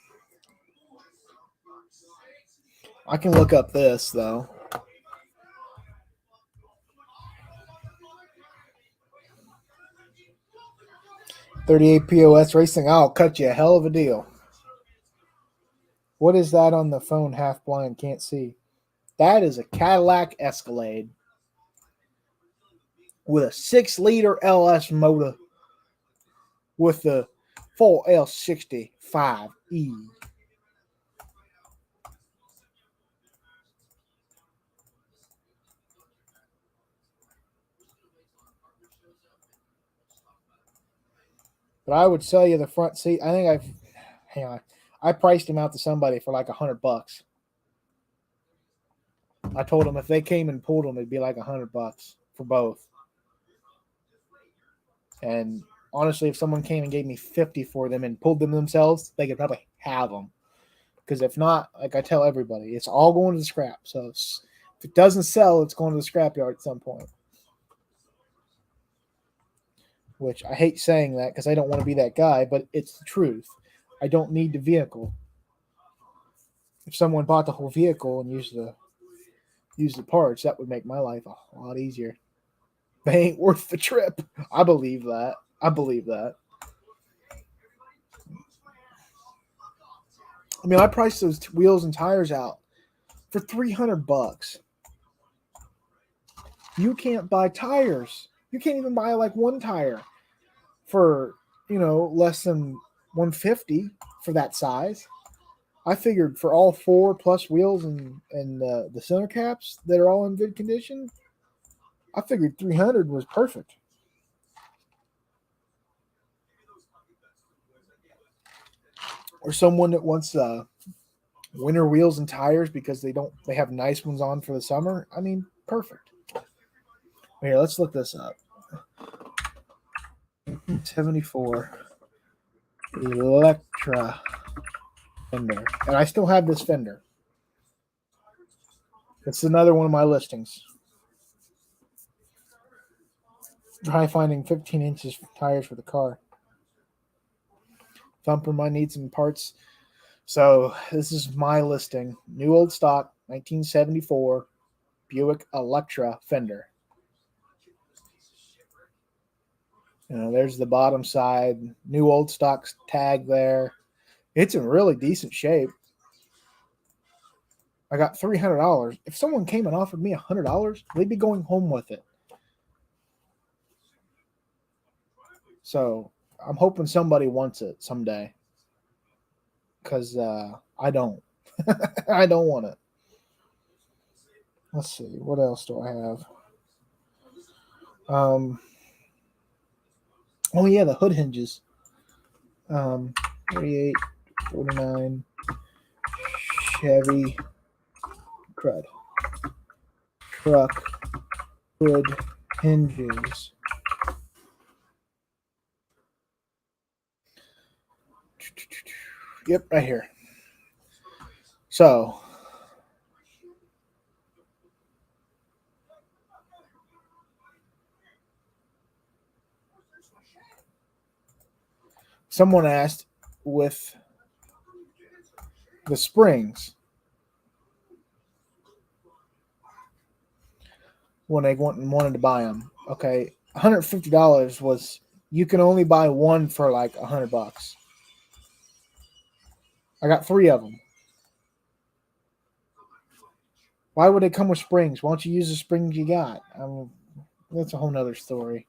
I can look up this though. 38 POS racing. I'll cut you a hell of a deal. What is that on the phone? Half blind, can't see. That is a Cadillac Escalade with a 6-liter LS motor with the full L65E. But I would sell you the front seat. I think hang on. I priced them out to somebody for like $100. I told them if they came and pulled them, it'd be like $100 for both. And honestly, if someone came and gave me 50 for them and pulled them themselves, they could probably have them. Because if not, like I tell everybody, it's all going to the scrap. So if it doesn't sell, it's going to the scrapyard at some point. Which I hate saying that because I don't want to be that guy, but it's the truth. I don't need the vehicle. If someone bought the whole vehicle and used the parts, that would make my life a lot easier. They ain't worth the trip. I believe that. I believe that. I mean, I priced those wheels and tires out for $300. You can't buy tires. You can't even buy like one tire for, less than 150 for that size. I figured for all four plus wheels and the center caps that are all in good condition, I figured 300 was perfect. Or someone that wants winter wheels and tires because they have nice ones on for the summer. I mean, perfect. Here, let's look this up. 74 Electra fender, and I still have this fender. It's another one of my listings. Try finding 15 inches tires for the car. Thumper might need some parts. So this is my listing. New old stock, 1974 Buick Electra fender. There's the bottom side. New old stock tag there. It's in really decent shape. I got $300. If someone came and offered me $100, they'd be going home with it. So I'm hoping somebody wants it someday. Because I don't. I don't want it. Let's see. What else do I have? Oh, yeah, the hood hinges. 48, 49, Chevy, crud. Truck, hood hinges. Yep, right here. So, someone asked with the springs when they wanted to buy them. Okay, $150 was you can only buy one for like $100. I got 3 of them. Why would they come with springs? Why don't you use the springs you got? That's a whole nother story.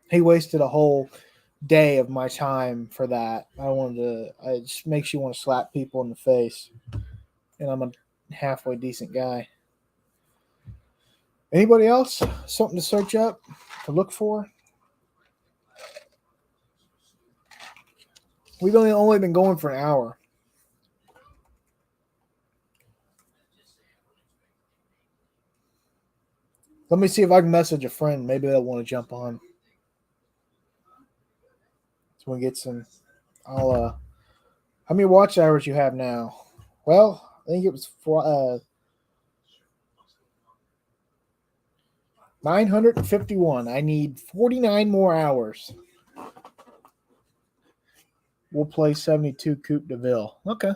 He wasted a whole day of my time for that. It just makes you want to slap people in the face. And I'm a halfway decent guy. Anybody else? Something to search up, to look for? We've only been going for an hour. Let me see if I can message a friend. Maybe they'll want to jump on. So we get some. How many watch hours you have now? Well, I think it was 951. I need 49 more hours. We'll play 72 Coupe de Ville. Okay.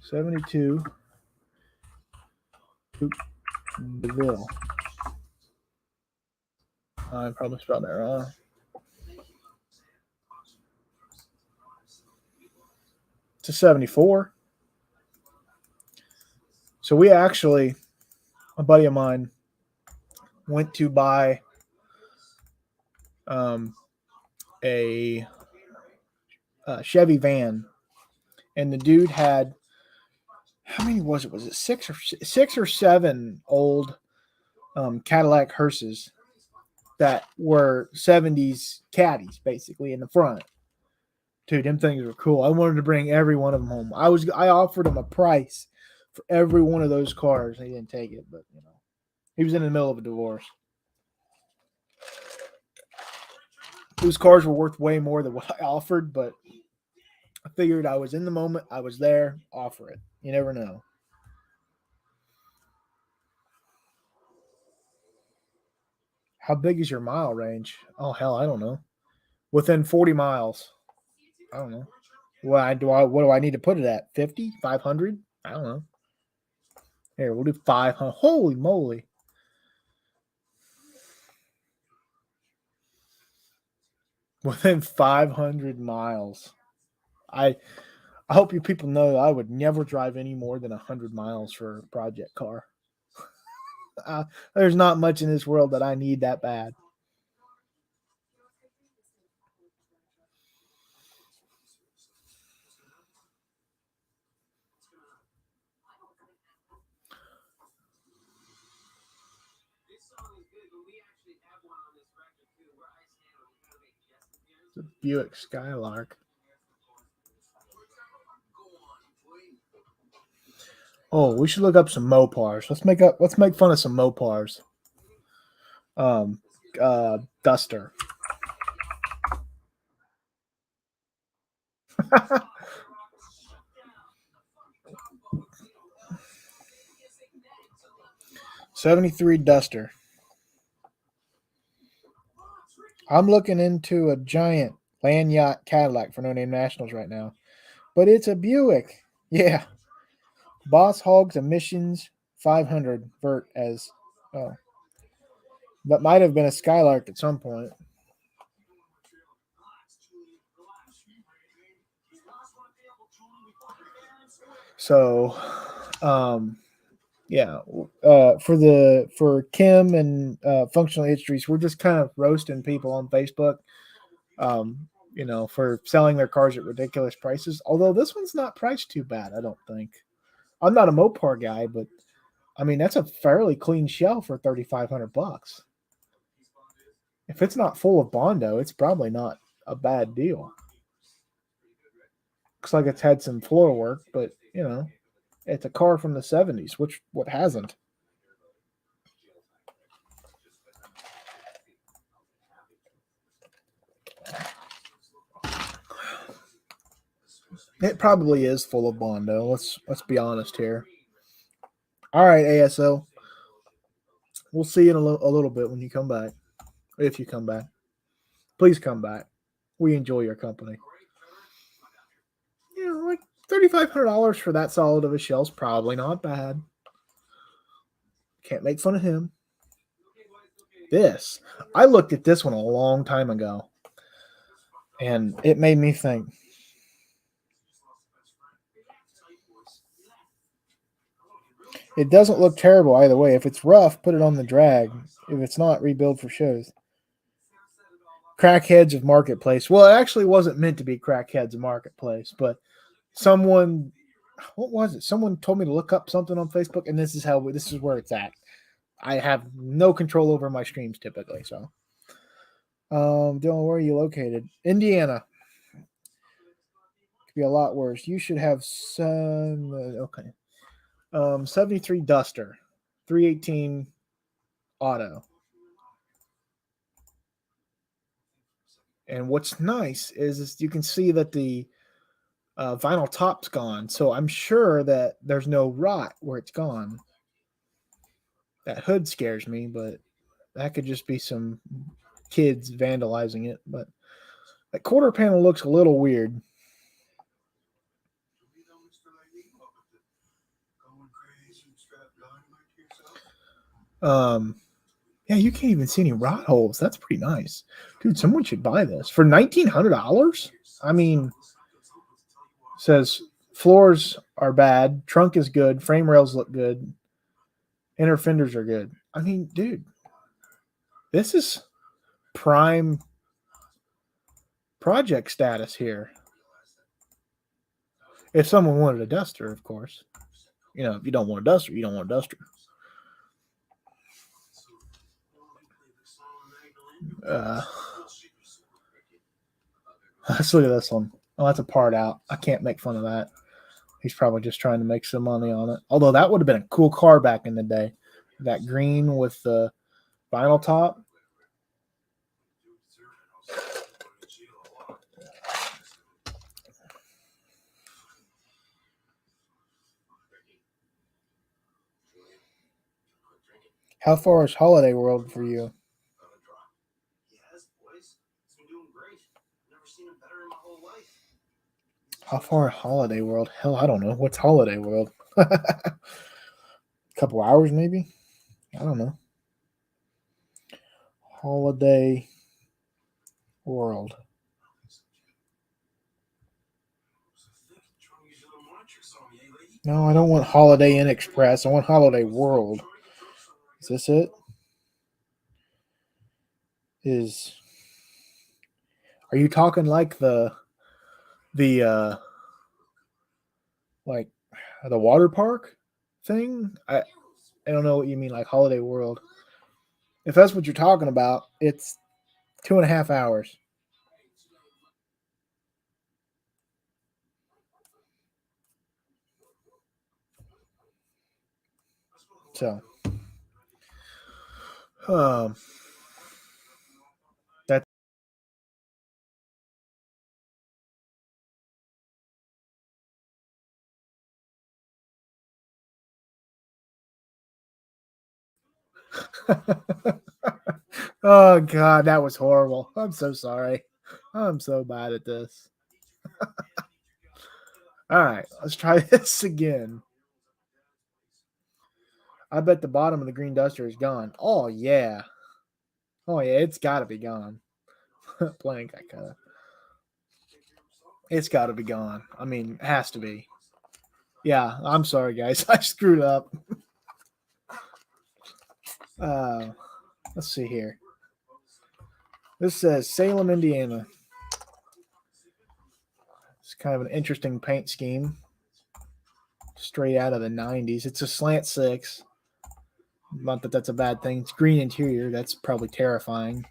72 Coupe de Ville. I probably spelled that wrong. It's a 74. So we actually, a buddy of mine, went to buy a Chevy van, and the dude had, how many was it? Was it six or seven old Cadillac hearses that were 70s caddies, basically, in the front. Dude, them things were cool. I wanted to bring every one of them home. I offered him a price for every one of those cars. He didn't take it, but he was in the middle of a divorce. Those cars were worth way more than what I offered, but I figured I was in the moment. I was there. Offer it. You never know. How big is your mile range? Oh hell, I don't know. Within 40 miles. I don't know. What do I need to put it at? 50? 500? I don't know. Here, we'll do 500. Holy moly. Within 500 miles. I hope you people know that I would never drive any more than 100 miles for a project car. There's not much in this world that I need that bad. The Buick Skylark. Oh, we should look up some Mopars. Let's make fun of some Mopars. Um, Duster. 73 Duster. I'm looking into a giant land yacht Cadillac for No Name Nationals right now, but it's a Buick. Yeah, Boss Hogs Emissions 500 vert as oh, that might have been a Skylark at some point. So, um, yeah, for Kim and Functional Histories, we're just kind of roasting people on Facebook, um, for selling their cars at ridiculous prices. Although this one's not priced too bad, I don't think. I'm not a Mopar guy, but I mean that's a fairly clean shell for $3,500. If it's not full of Bondo, it's probably not a bad deal. Looks like it's had some floor work, but it's a car from the '70s. Which what hasn't? It probably is full of Bondo. Let's be honest here. All right, ASO. We'll see you in a little bit when you come back. If you come back, please come back. We enjoy your company. Like $3,500 for that solid of a shell's probably not bad. Can't make fun of him. I looked at this one a long time ago, and it made me think. It doesn't look terrible either way. If it's rough, put it on the drag. If it's not, rebuild for shows. Crackheads of Marketplace. Well, it actually wasn't meant to be Crackheads of Marketplace, but someone, what was it? Someone told me to look up something on Facebook, and this is where it's at. I have no control over my streams typically, so. Dylan, where are you located? Indiana. Could be a lot worse. You should have some. Okay. 73 Duster, 318 auto. And what's nice is you can see that the vinyl top's gone. So I'm sure that there's no rot where it's gone. That hood scares me, but that could just be some kids vandalizing it. But that quarter panel looks a little weird. Yeah, you can't even see any rot holes. That's pretty nice. Dude, someone should buy this. For $1,900? I mean, says floors are bad, trunk is good, frame rails look good, inner fenders are good. I mean, dude, this is prime project status here. If someone wanted a duster, of course. If you don't want a duster, you don't want a duster. Let's look at this one. Oh, that's a part out. I can't make fun of that. He's probably just trying to make some money on it. Although that would have been a cool car back in the day. That green with the vinyl top. How far is Holiday World for you? How far is Holiday World? Hell, I don't know. What's Holiday World? couple hours maybe. I don't know. Holiday World. No, I don't want Holiday Inn Express. I want Holiday World. Is this it? Is Are you talking like the like the water park thing? I don't know what you mean, like Holiday World. If that's what you're talking about, it's 2.5 hours. So, um, that's oh god, that was horrible. I'm so sorry. I'm so bad at this. All right, let's try this again. I bet the bottom of the green duster is gone. Oh yeah. Oh yeah, it's got to be gone. Blank. I kind of. It's got to be gone. I mean, it has to be. Yeah, I'm sorry, guys. I screwed up. Uh, let's see here. This says Salem, Indiana. It's kind of an interesting paint scheme. Straight out of the 90s. It's a slant six. Not that that's a bad thing. It's green interior. That's probably terrifying.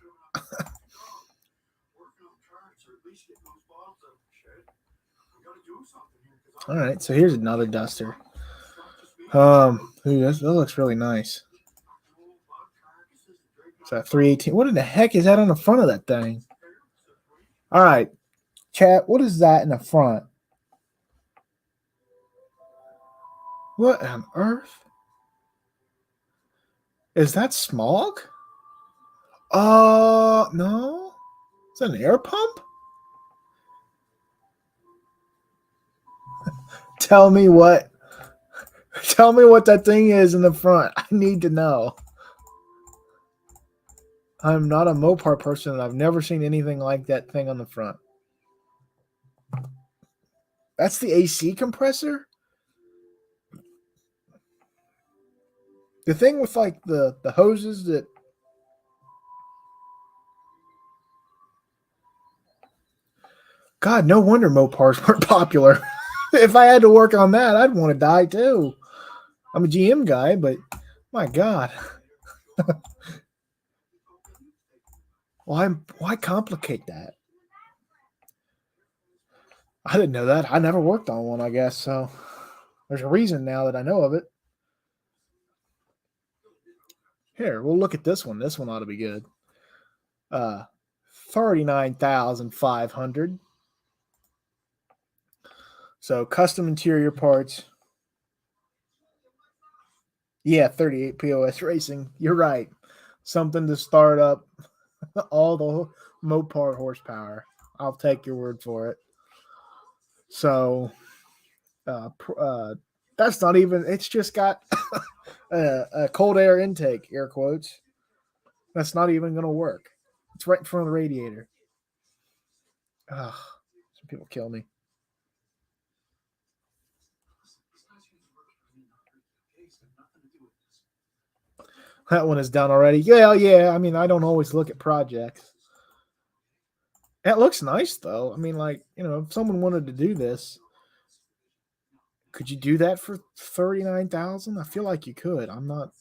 All right, so here's another duster. Ooh, that looks really nice. It's a 318. What in the heck is that on the front of that thing? All right, chat. What is that in the front? What on earth? Is that smog? No. Is that an air pump? Tell me what. Tell me what that thing is in the front. I need to know. I'm not a Mopar person, and I've never seen anything like that thing on the front. That's the AC compressor? The thing with like the hoses that God, no wonder Mopars weren't popular. If I had to work on that, I'd want to die too. I'm a GM guy, but my God. Why complicate that? I didn't know that. I never worked on one, I guess, so there's a reason now that I know of it. Here, we'll look at this one. This one ought to be good. 39,500. So custom interior parts. Yeah, 38 POS Racing. You're right. Something to start up all the Mopar horsepower. I'll take your word for it. So, that's not even. It's just got a cold air intake, air quotes. That's not even going to work. It's right in front of the radiator. Ugh, some people kill me. That one is done already. Yeah. I mean, I don't always look at projects. It looks nice though. I mean, like, if someone wanted to do this, could you do that for 39,000? I feel like you could. I'm not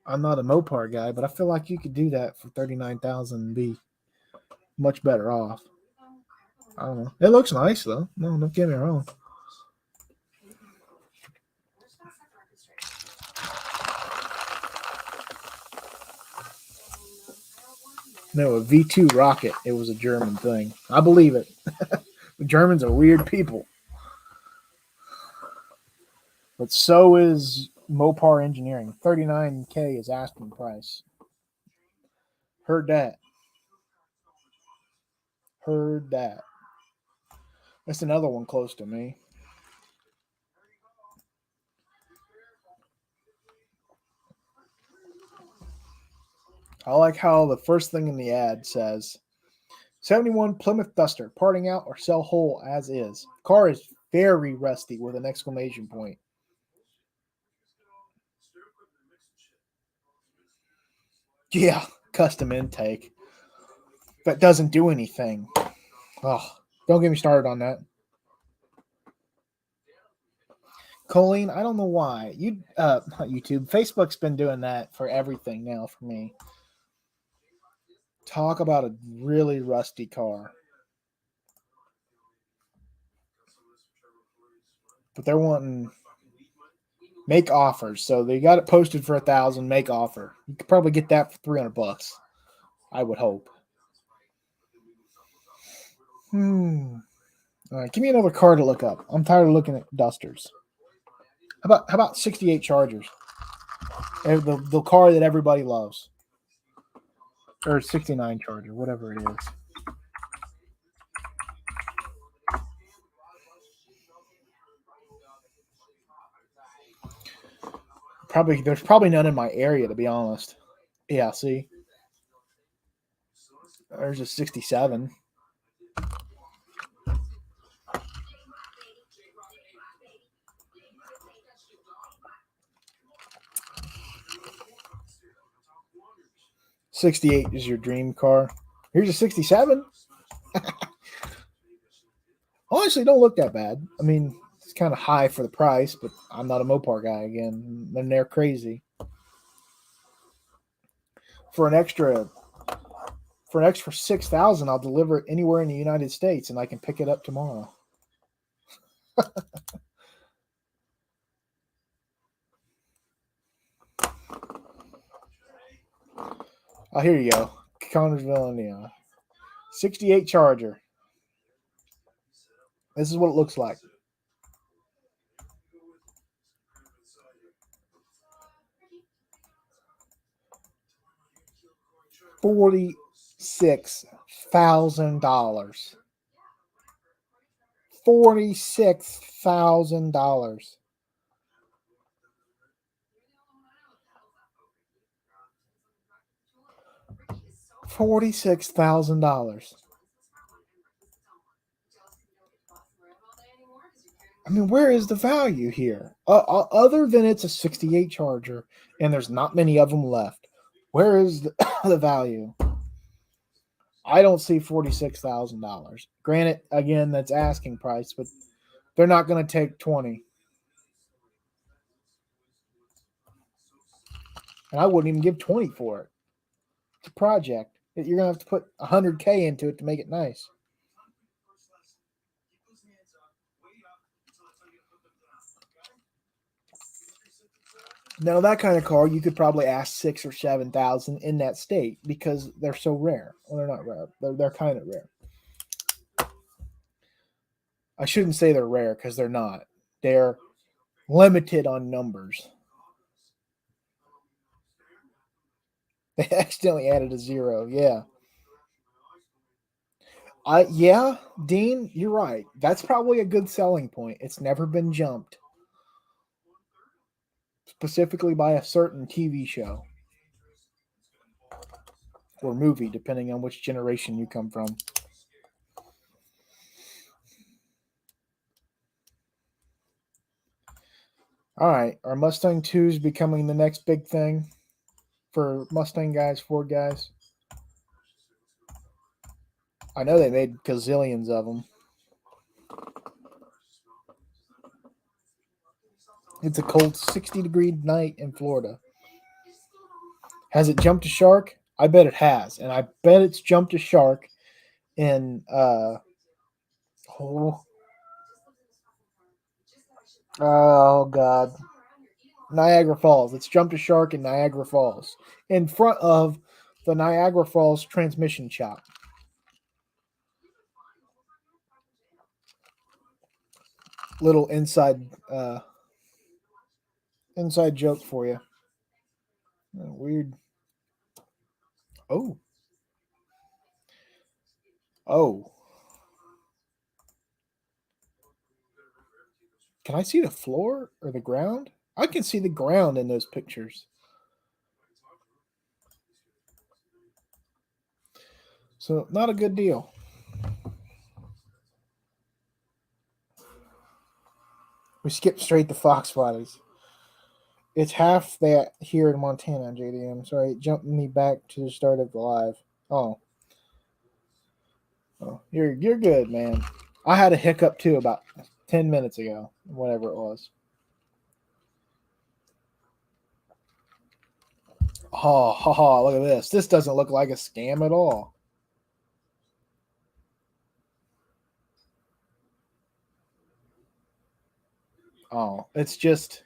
a Mopar guy, but I feel like you could do that for 39,000 and be much better off. I don't know. It looks nice though. No, don't get me wrong. No, a V2 rocket. It was a German thing. I believe it. The Germans are weird people. But so is Mopar Engineering. 39K is asking price. Heard that. Heard that. That's another one close to me. I like how the first thing in the ad says 71 Plymouth Duster, parting out or sell whole as is. Car is very rusty with an exclamation point. Yeah, custom intake. That doesn't do anything. Oh, don't get me started on that. Colleen, I don't know why. Not YouTube. Facebook's been doing that for everything now for me. Talk about a really rusty car. But they're wanting make offers. So they got it posted for 1,000, make offer. You could probably get that for $300. I would hope. All right, give me another car to look up. I'm tired of looking at Dusters. How about 68 Chargers? The car that everybody loves. Or 69 Charger, whatever it is. There's probably none in my area, to be honest. Yeah, see, there's a 67. '68 is your dream car. Here's a 67. Honestly, don't look that bad. I mean, it's kind of high for the price, but I'm not a Mopar guy again, and they're crazy. For an extra for an extra 6,000, I'll deliver it anywhere in the United States, and I can pick it up tomorrow. Oh, here you go, Connersville, Indiana. 68 Charger. This is what it looks like. $46,000. $46,000. $46,000. I mean, where is the value here? Other than it's a 68 Charger and there's not many of them left. Where is the value? I don't see $46,000. Granted, again, that's asking price, but they're not going to take 20. And I wouldn't even give 20 for it. It's a project. You're going to have to put 100K into it to make it nice. Now that kind of car, you could probably ask 6 or 7,000 in that state because they're so rare. Well, they're not rare. They're kind of rare. I shouldn't say they're rare because they're not. They're limited on numbers. They accidentally added a zero. Yeah. Yeah, Dean, you're right. That's probably a good selling point. It's never been jumped, specifically by a certain TV show or movie, depending on which generation you come from. All right, are Mustang 2s becoming the next big thing for Mustang guys, Ford guys? I know they made gazillions of them. It's a cold 60-degree night in Florida. Has it jumped a shark? I bet it has, and I bet it's jumped a shark in oh, oh god, Niagara Falls. It's jumped a shark in Niagara Falls in front of the Niagara Falls transmission shop. Little inside joke for you. Weird. Oh, oh. Can I see the floor or the ground? I can see the ground in those pictures. So not a good deal. We skipped straight to Fox bodies. It's half that here in Montana, JDM. Sorry, it jumped me back to the start of the live. Oh, oh, you're good, man. I had a hiccup too about 10 minutes ago, whatever it was. Oh, ha, ha, look at this. This doesn't look like a scam at all. Oh, it's just.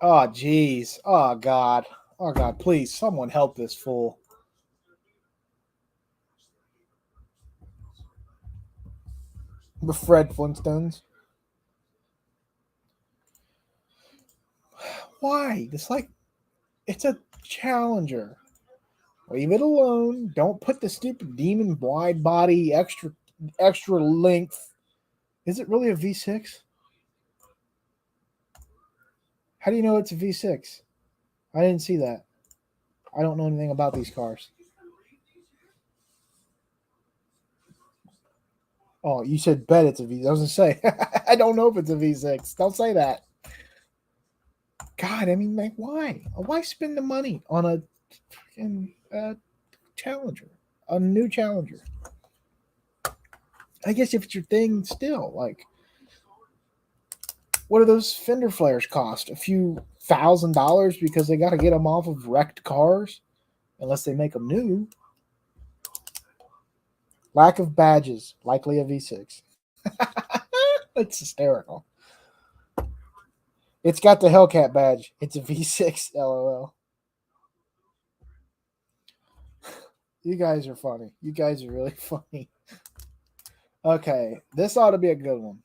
Oh, jeez. Oh, God. Oh, God. Please, someone help this fool. The Fred Flintstones. Why? It's a Challenger. Leave it alone. Don't put the stupid demon wide body, extra length. Is it really a V6? How do you know it's a V6? I didn't see that. I don't know anything about these cars. Oh, you said bet it's a V. I was gonna say I don't know if it's a V6. Don't say that. God, I mean, like, why? Why spend the money on a freaking Challenger, a new Challenger? I guess if it's your thing, still, like, what do those fender flares cost? A few $1,000 because they got to get them off of wrecked cars, unless they make them new. Lack of badges, likely a V6. It's hysterical. It's got the Hellcat badge. It's a V6. LOL. You guys are funny. You guys are really funny. Okay, this ought to be a good one.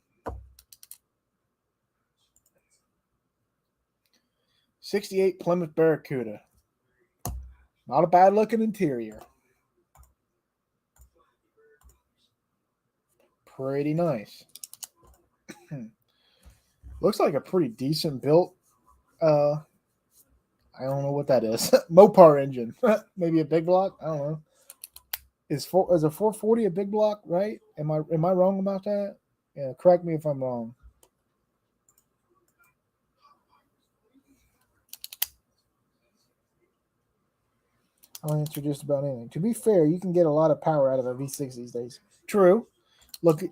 68 Plymouth Barracuda. Not a bad looking interior. Pretty nice. Looks like a pretty decent built. I don't know what that is. Mopar engine. Maybe a big block. I don't know. Is a 440 a big block? Right? Am I wrong about that? Yeah. Correct me if I'm wrong. I'll answer just about anything. To be fair, you can get a lot of power out of a V6 these days. True. Look,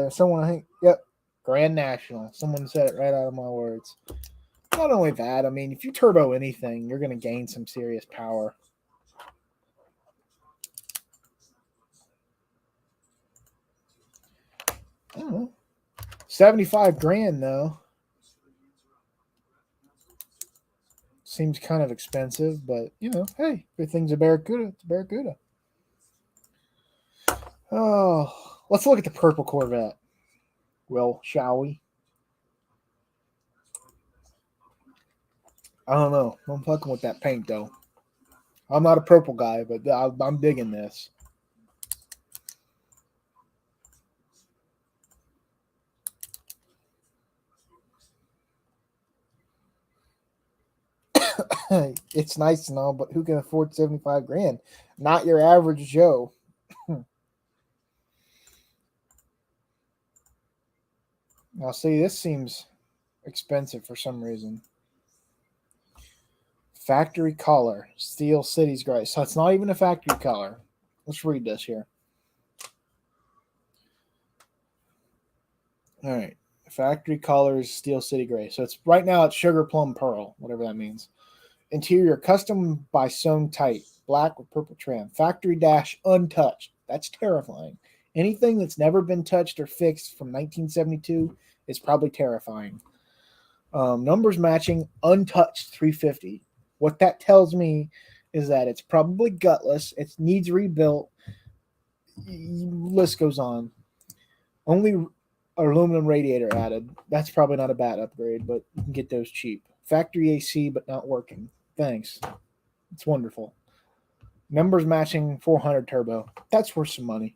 someone I think, yep, Grand National. Someone said it right out of my words. Not only that, I mean, if you turbo anything, you're going to gain some serious power. I don't know. 75 grand though. Seems kind of expensive, but hey, everything's a Barracuda. It's a Barracuda. Oh, let's look at the purple Corvette. Well, shall we? I don't know. I'm fucking with that paint though. I'm not a purple guy, but I'm digging this. It's nice and all, but who can afford 75 grand? Not your average Joe. Now, see, this seems expensive for some reason. Factory color, Steel City's gray. So it's not even a factory color. Let's read this here. All right. Factory colors, Steel City gray. So it's right now it's sugar plum pearl, whatever that means. Interior custom by sewn tight, black with purple trim. Factory dash untouched. That's terrifying. Anything that's never been touched or fixed from 1972 is probably terrifying. Numbers matching untouched 350. What that tells me is that it's probably gutless. It needs rebuilt. List goes on. Only aluminum radiator added. That's probably not a bad upgrade, but you can get those cheap. Factory AC, but not working. Thanks. It's wonderful. Numbers matching 400 turbo. That's worth some money.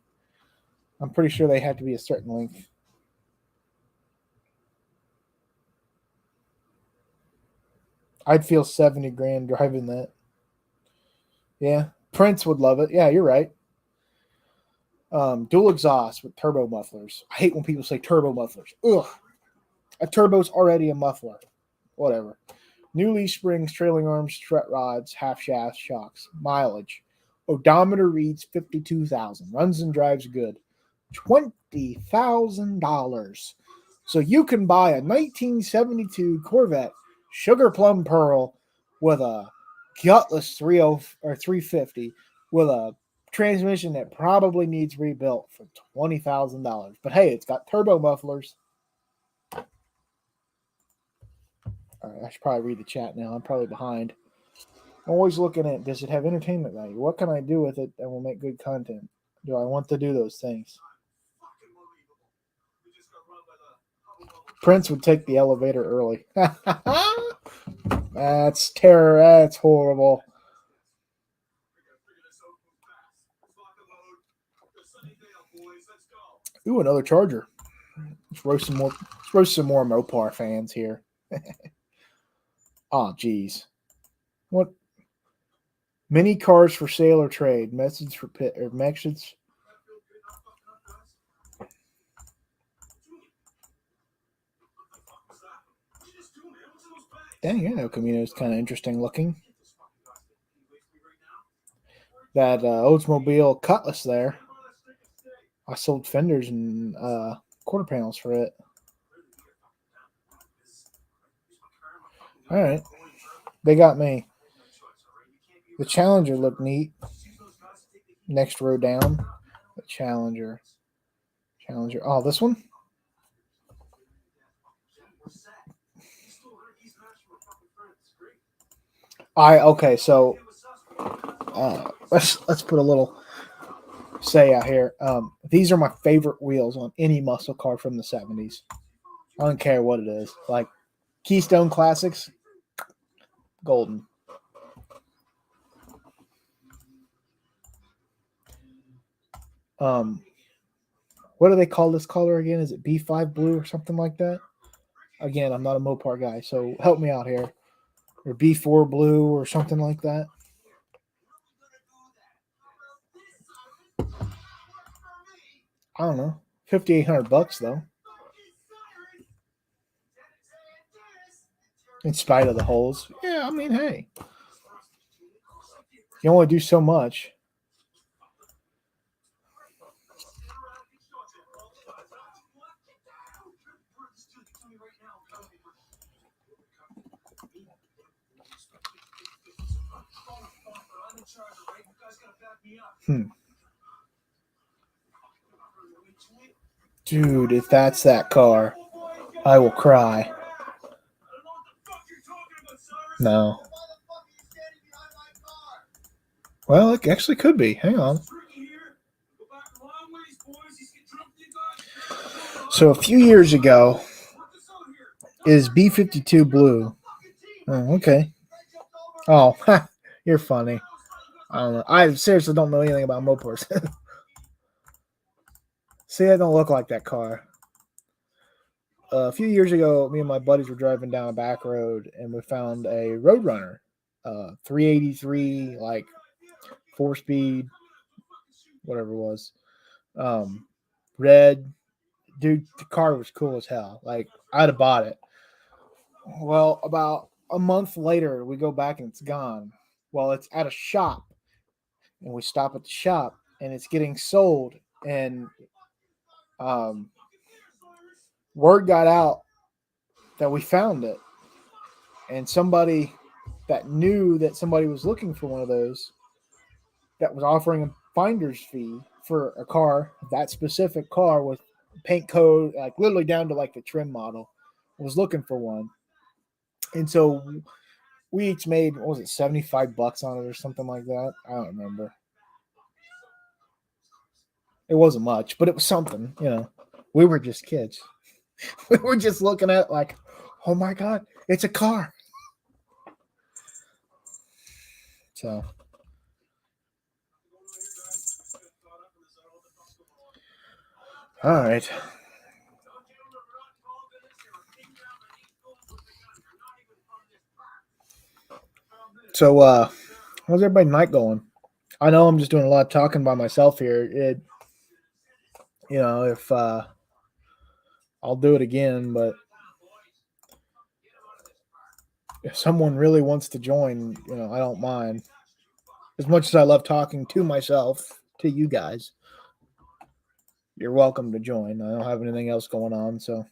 I'm pretty sure they have to be a certain length. I'd feel 70 grand driving that. Yeah, Prince would love it. Yeah, you're right. Dual exhaust with turbo mufflers. I hate when people say turbo mufflers. Ugh. A turbo's already a muffler. Whatever. New leaf springs, trailing arms, strut rods, half shafts, shocks. Mileage. Odometer reads 52,000. Runs and drives good. $20,000. So you can buy a 1972 Corvette Sugar Plum Pearl with a gutless 30 or 350 with a transmission that probably needs rebuilt for $20,000. But hey, it's got turbo mufflers. All right, I should probably read the chat now. I'm probably behind. I'm always looking at, does it have entertainment value? What can I do with it that will make good content? Do I want to do those things? Prince would take the elevator early. That's terror. That's horrible. Ooh, another charger. Let's roast some more. Let's roast some more Mopar fans here. Oh, geez. What? Mini cars for sale or trade. Message for pit or message. Dang, yeah, Camino is kind of interesting looking. That Oldsmobile Cutlass there. I sold fenders and quarter panels for it. All right, they got me. The Challenger looked neat. Next row down, the Challenger. Challenger. Oh, this one. Okay. So let's put a little say out here. These are my favorite wheels on any muscle car from the '70s. I don't care what it is. Like Keystone Classics, golden. Um, what do they call this color again? Is it B5 blue or something like that? Again, I'm not a Mopar guy, so help me out here. Or B4 blue or something like that. I don't know. $5,800 though. In spite of the holes. Yeah, I mean, hey, you only do so much. Hmm. Dude, if that's that car, I will cry. No. Well, it actually could be. Hang on. So a few years ago, is B52 blue? Oh, okay. Oh, you're funny. I don't know. I seriously don't know anything about Mopars. See, I don't look like that car. A few years ago, me and my buddies were driving down a back road, and we found a Roadrunner, 383, like 4-speed, whatever it was. Um, red. Dude, the car was cool as hell. Like, I'd have bought it. Well, about a month later, we go back and it's gone. Well, it's at a shop, and we stop at the shop, and it's getting sold. And um, word got out that we found it, and somebody that knew that somebody was looking for one of those that was offering a finder's fee for a car, that specific car with paint code, like literally down to like the trim model, was looking for one. And so we each made, what was it, $75 on it or something like that? I don't remember. It wasn't much, but it was something, you know. We were just kids. We were just looking at it like, oh my God, it's a car. So, all right. So, how's everybody night going? I know I'm just doing a lot of talking by myself here. If I'll do it again, but if someone really wants to join, I don't mind. As much as I love talking to myself, to you guys, you're welcome to join. I don't have anything else going on, so.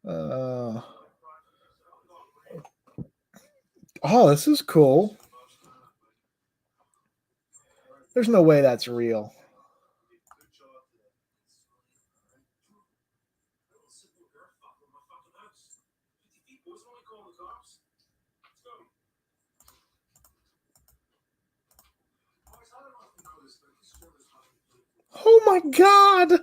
Uh, oh, this is cool. There's no way that's real. Oh my god!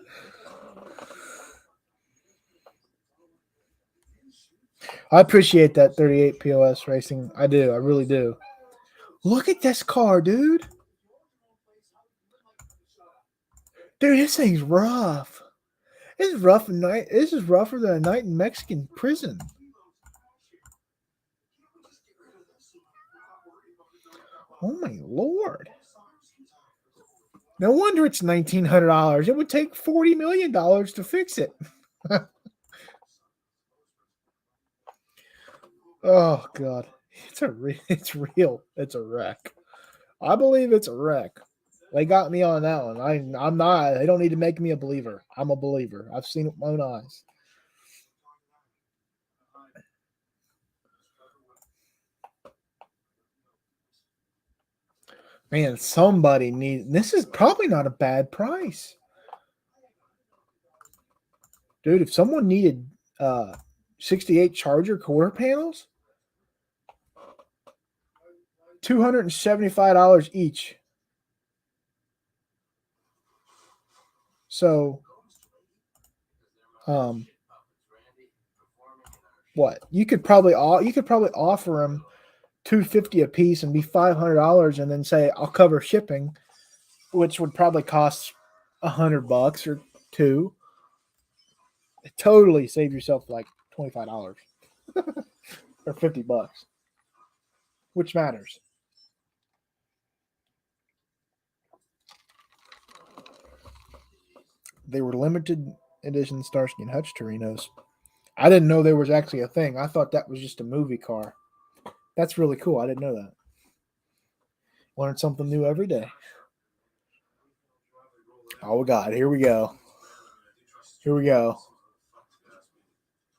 I appreciate that 38 POS racing. I do. I really do. Look at this car, dude. Dude, this thing's rough. This is rough night. This is rougher than a night in Mexican prison. Oh my lord! No wonder it's $1,900. It would take $40 million to fix it. Oh god, it's real. It's a wreck. I believe it's a wreck. They got me on that one. I'm not. They don't need to make me a believer. I'm a believer. I've seen it with my own eyes. Man, somebody needs. This is probably not a bad price, dude. If someone needed 68 charger quarter panels, $275 each. So, um, what you could probably offer them $250 a piece and be $500, and then say I'll cover shipping, which would probably cost $100 or two. Totally save yourself like $25 or $50, which matters. They were limited edition Starsky and Hutch Torinos. I didn't know there was actually a thing. I thought that was just a movie car. That's really cool. I didn't know that. Learn something new every day. Oh God, here we go. Here we go.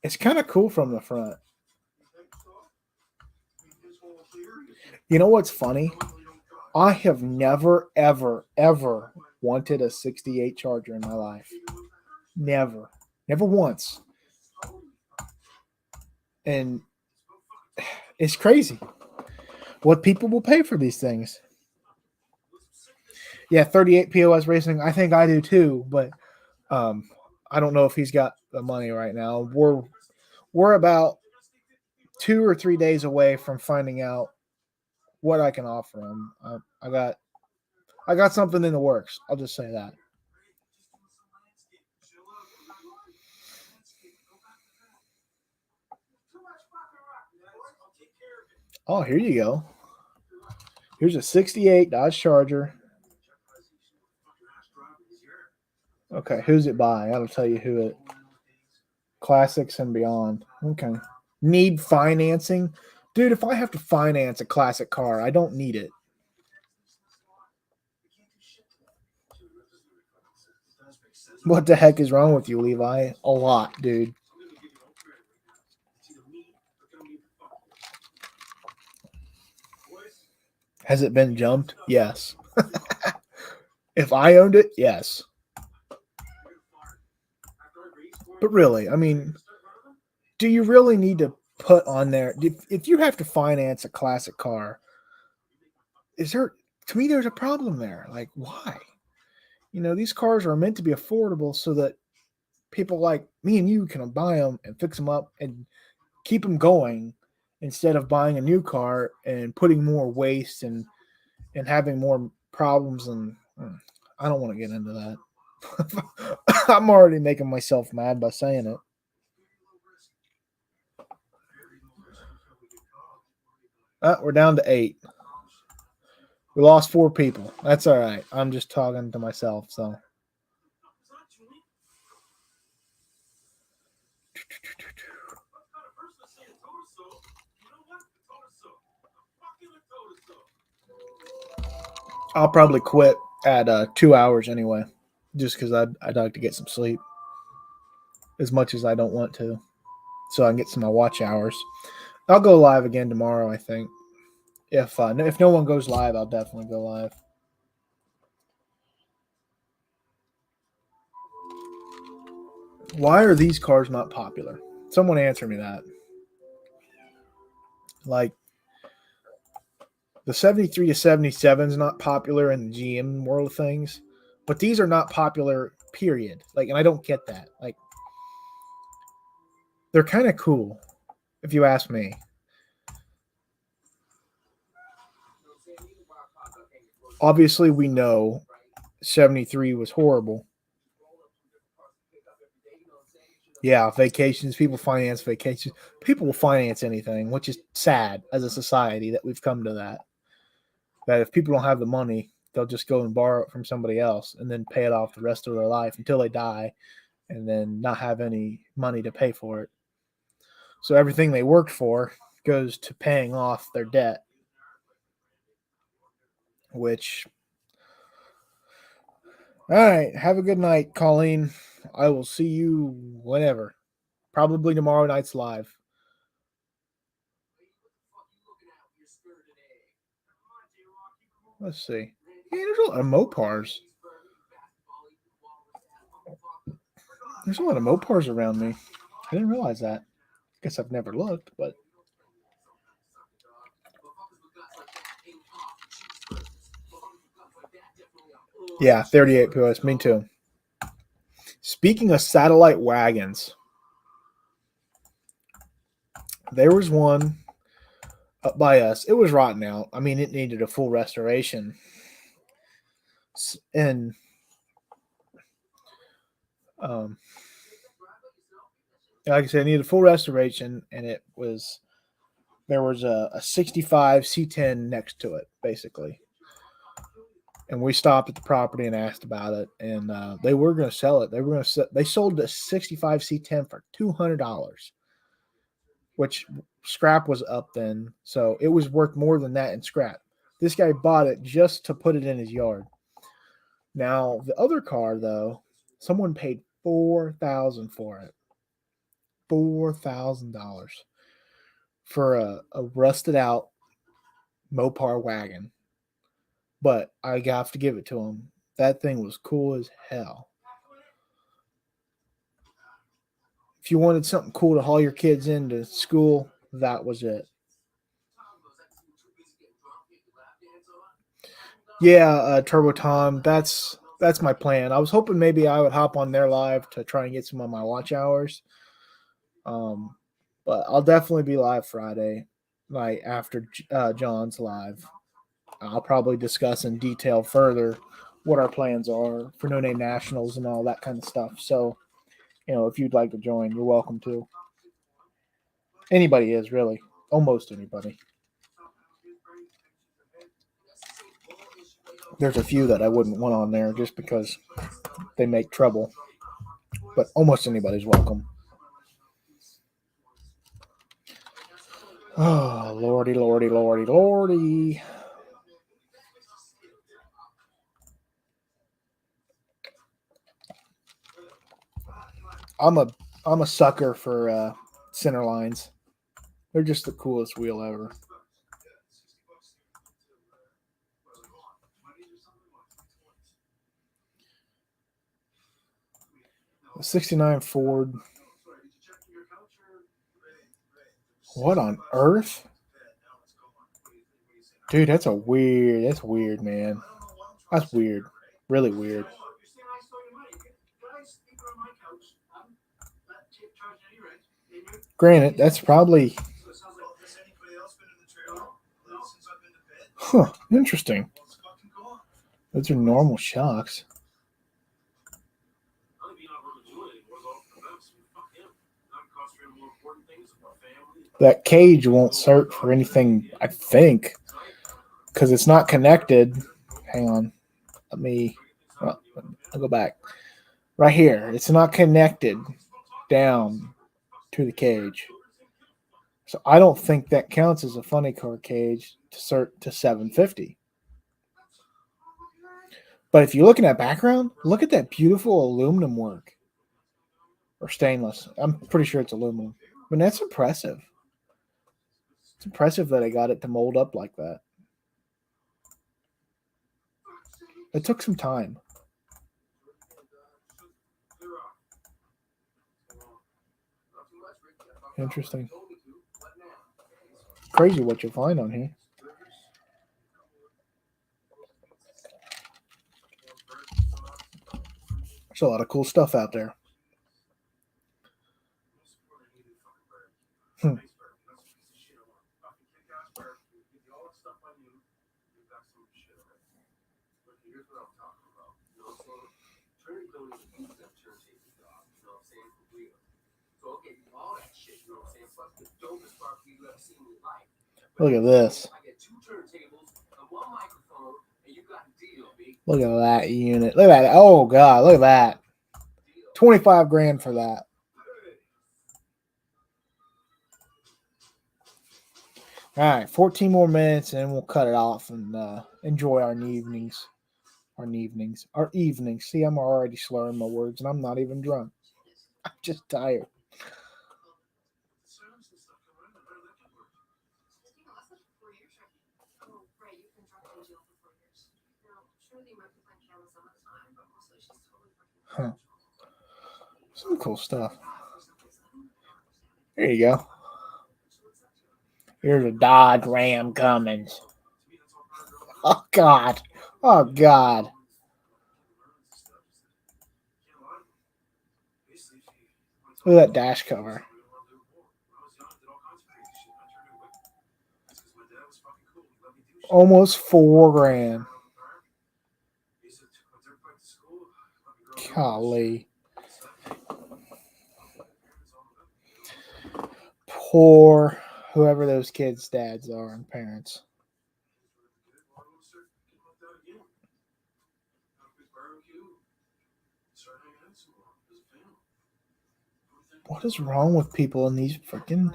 It's kind of cool from the front. You know what's funny? I have never, ever, ever wanted a 68 Charger in my life. Never. Never once. And it's crazy what people will pay for these things. Yeah, 38 POS Racing. I think I do too, but I don't know if he's got the money right now. We're about 2 or 3 days away from finding out what I can offer him. I got something in the works. I'll just say that. Oh, here you go. Here's a 68 Dodge Charger. Okay, who's it by? I'll tell you who it. Classics and Beyond. Okay. Need financing? Dude, if I have to finance a classic car, I don't need it. What the heck is wrong with you, Levi? A lot, dude. Has it been jumped? Yes. If I owned it, yes. But really, I mean, do you really need to put on there? If you have to finance a classic car, is there, to me, there's a problem there. Like, why? These cars are meant to be affordable so that people like me and you can buy them and fix them up and keep them going instead of buying a new car and putting more waste and having more problems. And I don't want to get into that. I'm already making myself mad by saying it. We're down to 8. We lost 4 people. That's all right. I'm just talking to myself. So I'll probably quit at 2 hours anyway, just because I'd like to get some sleep as much as I don't want to, so I can get some of my watch hours. I'll go live again tomorrow. I think if no one goes live, I'll definitely go live. Why are these cars not popular? Someone answer me that. Like the 73 to 77 is not popular in the GM world of things, but these are not popular. Period. Like, and I don't get that. Like, they're kind of cool, if you ask me. Obviously, we know 73 was horrible. Yeah, vacations. People finance vacations. People will finance anything, which is sad as a society that we've come to that. That if people don't have the money, they'll just go and borrow it from somebody else and then pay it off the rest of their life until they die and then not have any money to pay for it. So everything they worked for goes to paying off their debt, which, all right, have a good night, Colleen. I will see you whenever. Probably tomorrow night's live. Let's see. Hey, there's a lot of Mopars. There's a lot of Mopars around me. I didn't realize that. Guess I've never looked, but yeah, 38 POS. Me too. Speaking of satellite wagons, there was one up by us. It was rotten out. I mean, it needed a full restoration. And um, like I said, it needed a full restoration, and there was a 65 C10 next to it, basically. And we stopped at the property and asked about it, and they were going to sell it. They sold the 65 C10 for $200, which scrap was up then, so it was worth more than that in scrap. This guy bought it just to put it in his yard. Now the other car, though, someone paid $4,000 for it. $4,000 for a rusted out Mopar wagon. But I have to give it to him. That thing was cool as hell. If you wanted something cool to haul your kids into school, that was it. Yeah, Turbo Tom, that's my plan. I was hoping maybe I would hop on their live to try and get some of my watch hours. Um, but I'll definitely be live Friday night after John's live. I'll probably discuss in detail further what our plans are for No Name Nationals and all that kind of stuff. So, if you'd like to join, you're welcome to. Anybody is really, almost anybody. There's a few that I wouldn't want on there just because they make trouble, but almost anybody's welcome. Oh, lordy, lordy, lordy, lordy. I'm a I'm a sucker for center lines. They're just the coolest wheel ever. A 69 Ford. What on earth? Dude, that's weird, man. That's weird. Really weird. Granted, that's probably interesting. Those are normal shocks. That cage won't search for anything, I think, because it's not connected. Hang on. Let me. I'll go back. Right here. It's not connected down to the cage. So I don't think that counts as a funny car cage to cert to 750. But if you look in that background, look at that beautiful aluminum work or stainless. I'm pretty sure it's aluminum. But that's impressive. It's impressive that I got it to mold up like that. It took some time. Interesting. Crazy what you'll find on here. There's a lot of cool stuff out there. Look at this. Look at that unit. Look at that. Oh, God. Look at that. 25 grand for that. All right. 14 more minutes and we'll cut it off and enjoy our evenings. Our evenings. Our evenings. See, I'm already slurring my words and I'm not even drunk. I'm just tired. Huh. Some cool stuff. There you go. Here's a Dodge Ram Cummins. Oh, God. Oh, God. Look at that dash cover. Almost 4 grand. Golly. Poor whoever those kids' dads are and parents. What is wrong with people in these freaking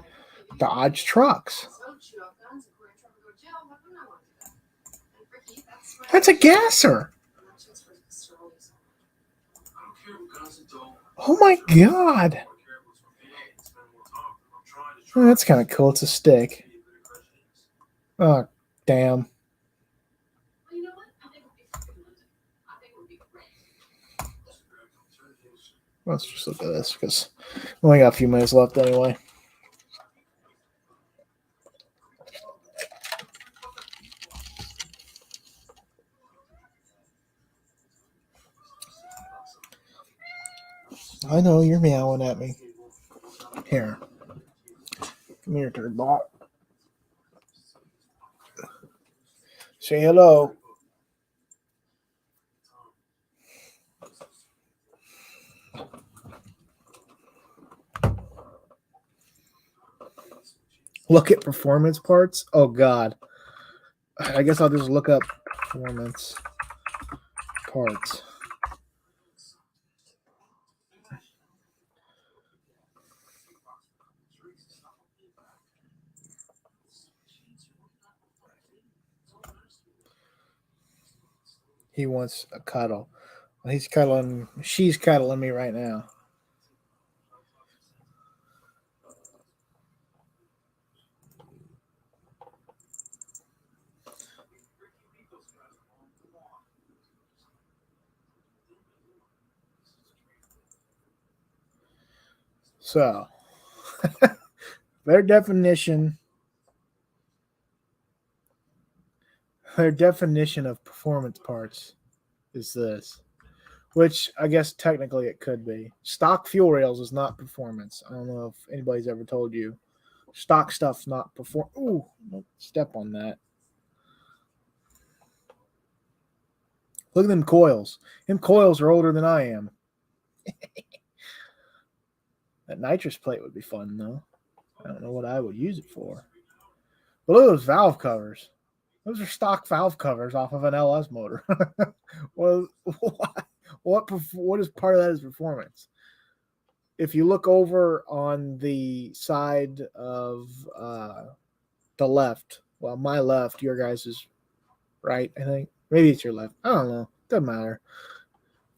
Dodge trucks? That's a gasser. Oh my God. Oh, that's kind of cool. It's a stick. Oh, damn. Let's just look at this because we only got a few minutes left anyway. I know you're meowing at me. Here. Come here, turd bot. Say hello. Look at performance parts. Oh, God. I guess I'll just look up performance parts. He wants a cuddle. He's cuddling. She's cuddling me right now. So, their definition of performance parts is this, which I guess technically it could be. Stock fuel rails is not performance. I don't know if anybody's ever told you. Stock stuff's not perform. Ooh, don't step on that. Look at them coils. Them coils are older than I am. That nitrous plate would be fun, though. I don't know what I would use it for. But look at those valve covers. Those are stock valve covers off of an LS motor. Well, what is part of that is performance? If you look over on the side of the left, well, my left, your guys' is right, I think. Maybe it's your left. I don't know. Doesn't matter.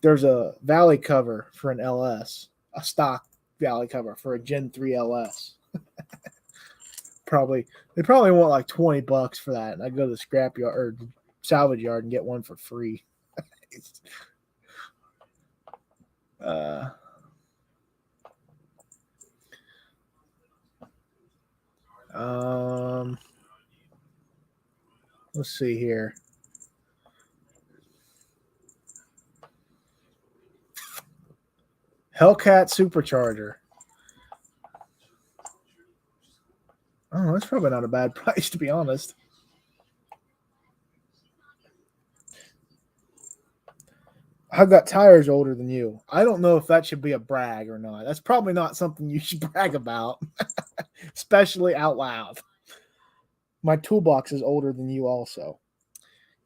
There's a valley cover for an LS, a stock valley cover for a Gen 3 LS. They probably want like $20 for that, and I go to the scrap yard or salvage yard and get one for free. uh, let's see here. Hellcat supercharger. Oh, that's probably not a bad price, to be honest. I've got tires older than you. I don't know if that should be a brag or not. That's probably not something you should brag about, especially out loud. My toolbox is older than you also.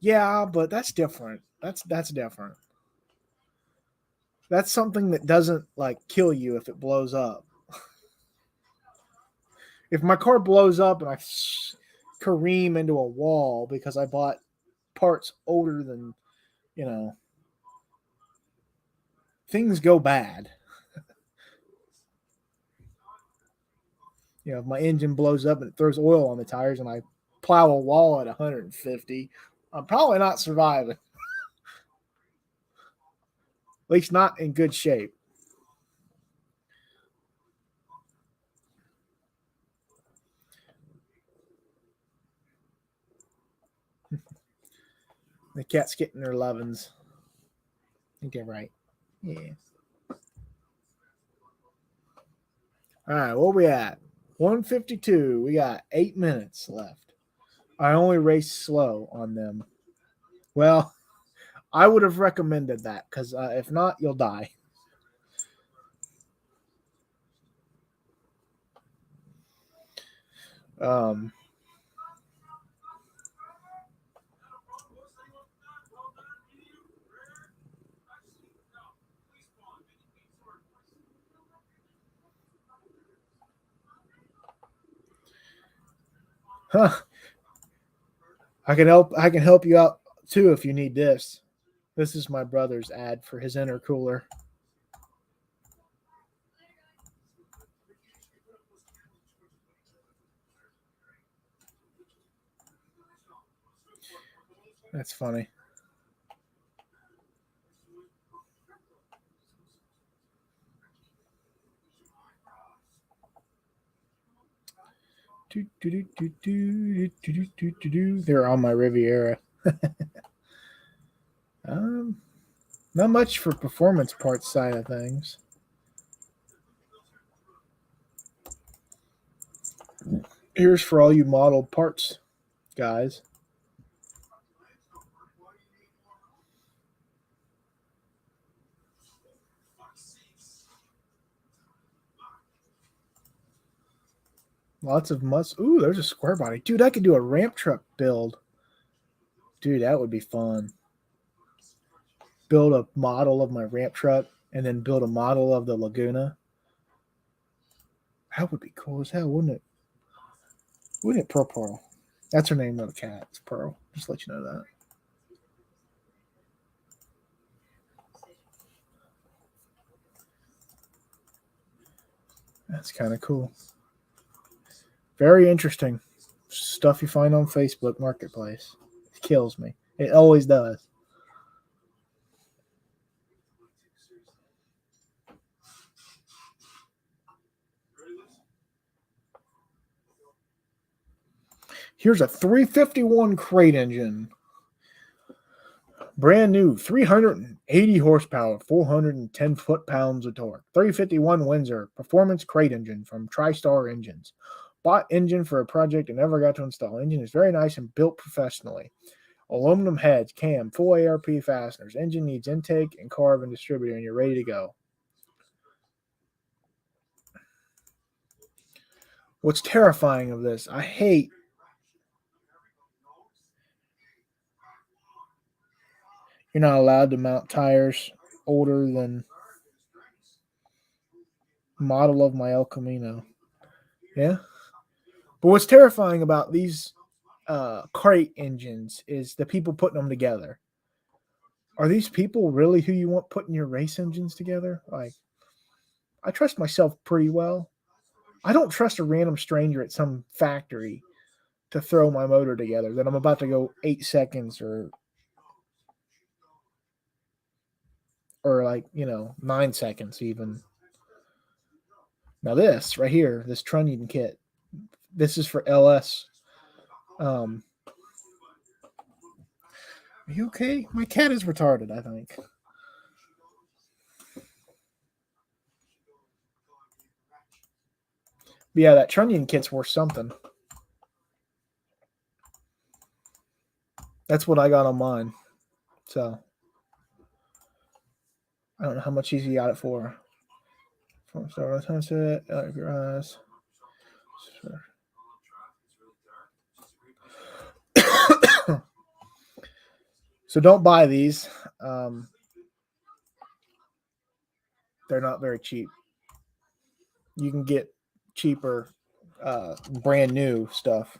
Yeah, but that's different. That's different. That's something that doesn't like kill you if it blows up. If my car blows up and I careen into a wall because I bought parts older than, things go bad. If my engine blows up and it throws oil on the tires and I plow a wall at 150, I'm probably not surviving. At least not in good shape. The cat's getting their lovins. I think they're right. Yeah. All right, where we at? 152. We got 8 minutes left. I only race slow on them. Well, I would have recommended that because if not, you'll die. Um, huh. I can help you out too if you need this. This is my brother's ad for his intercooler. That's funny. They're on my Riviera. Not much for performance parts side of things. Here's for all you model parts guys. Lots of must. Ooh, there's a square body. Dude, I could do a ramp truck build. Dude, that would be fun. Build a model of my ramp truck and then build a model of the Laguna. That would be cool as hell, wouldn't it? Wouldn't it, Pearl? That's her name of the cat. It's Pearl. Just let you know that. That's kind of cool. Very interesting stuff you find on Facebook Marketplace. It kills me. It always does. Here's a 351 crate engine. Brand new, 380 horsepower, 410 foot-pounds of torque. 351 Windsor performance crate engine from TriStar Engines. Bought engine for a project and never got to install. Engine is very nice and built professionally. Aluminum heads, cam, full ARP fasteners. Engine needs intake and carb and distributor, and you're ready to go. What's terrifying of this, I hate you're not allowed to mount tires older than model of my El Camino. Yeah. But what's terrifying about these crate engines is the people putting them together. Are these people really who you want putting your race engines together? Like, I trust myself pretty well. I don't trust a random stranger at some factory to throw my motor together that I'm about to go 8 seconds or like 9 seconds even. Now this right here, this trunnion kit, this is for LS. Are you okay? My cat is retarded, I think. But yeah, that trunnion kit's worth something. That's what I got on mine. So I don't know how much he got it for. From start sunset, grass. So don't buy these. They're not very cheap. You can get cheaper, brand new stuff.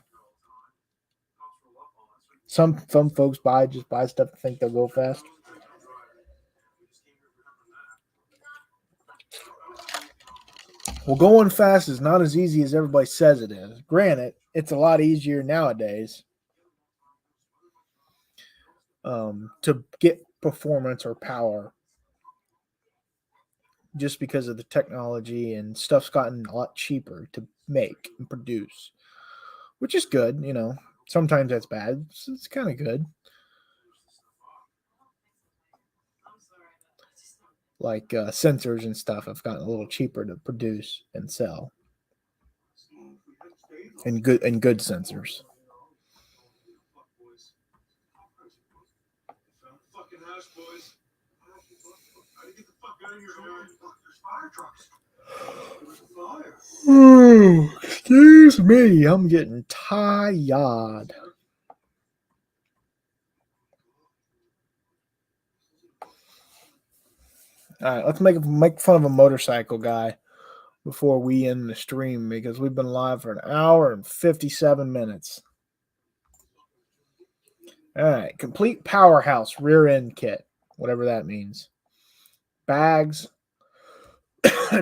Some folks just buy stuff to think they'll go fast. Well, going fast is not as easy as everybody says it is. Granted, it's a lot easier nowadays to get performance or power just because of the technology and stuff's gotten a lot cheaper to make and produce, which is good. Sometimes that's bad. It's kind of good. Like sensors and stuff have gotten a little cheaper to produce and sell, and good sensors. Excuse me, I'm getting tired. All right, let's make fun of a motorcycle guy before we end the stream because we've been live for an hour and 57 minutes. All right, complete powerhouse rear end kit, whatever that means. Bags,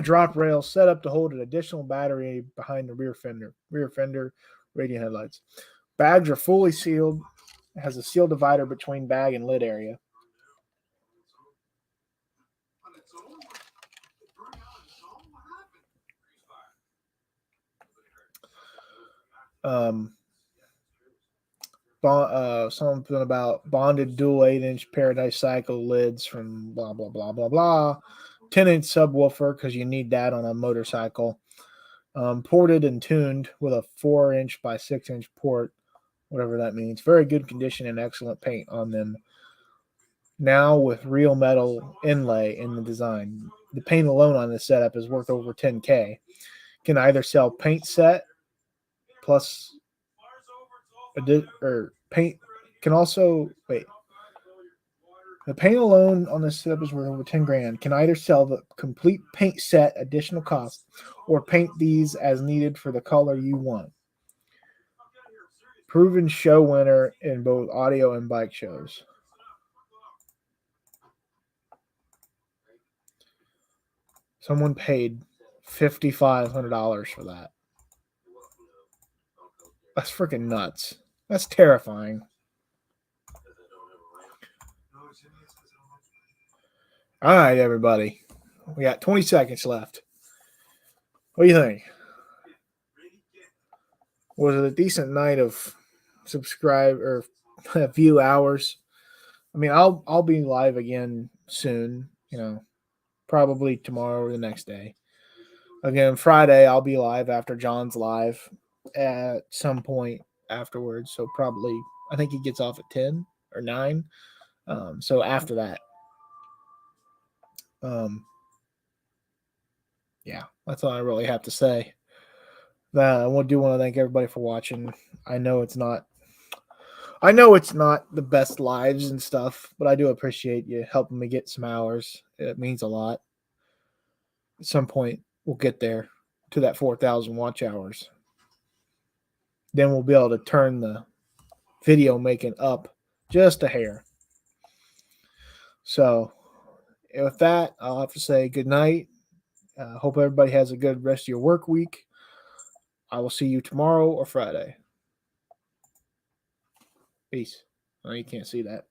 drop rail set up to hold an additional battery behind the rear fender, radiant headlights. Bags are fully sealed. It has a seal divider between bag and lid area. Something about bonded dual 8-inch Paradise Cycle lids from blah blah blah blah blah. 10-inch subwoofer because you need that on a motorcycle. Ported and tuned with a 4-inch by 6-inch port, whatever that means. Very good condition and excellent paint on them. Now with real metal inlay in the design. The paint alone on this setup is worth over $10K. Can either sell paint set plus or paint. Can also wait. The paint alone on this setup is worth over 10 grand. Can either sell the complete paint set, additional cost, or paint these as needed for the color you want. Proven show winner in both audio and bike shows. Someone paid $5,500 for that. That's freaking nuts. That's terrifying. All right, everybody. We got 20 seconds left. What do you think? Was it a decent night of subscribe or view hours? I mean, I'll be live again soon. Probably tomorrow or the next day. Again, Friday I'll be live after John's live at some point afterwards. So probably I think he gets off at 10 or 9. So after that, yeah, that's all I really have to say. I do want to thank everybody for watching. I know it's not I know it's not the best lives and stuff, but I do appreciate you helping me get some hours. It means a lot. At some point, we'll get there to that 4,000 watch hours. Then we'll be able to turn the video making up just a hair. So, with that, I'll have to say good night. Hope everybody has a good rest of your work week. I will see you tomorrow or Friday. Peace. Oh, you can't see that.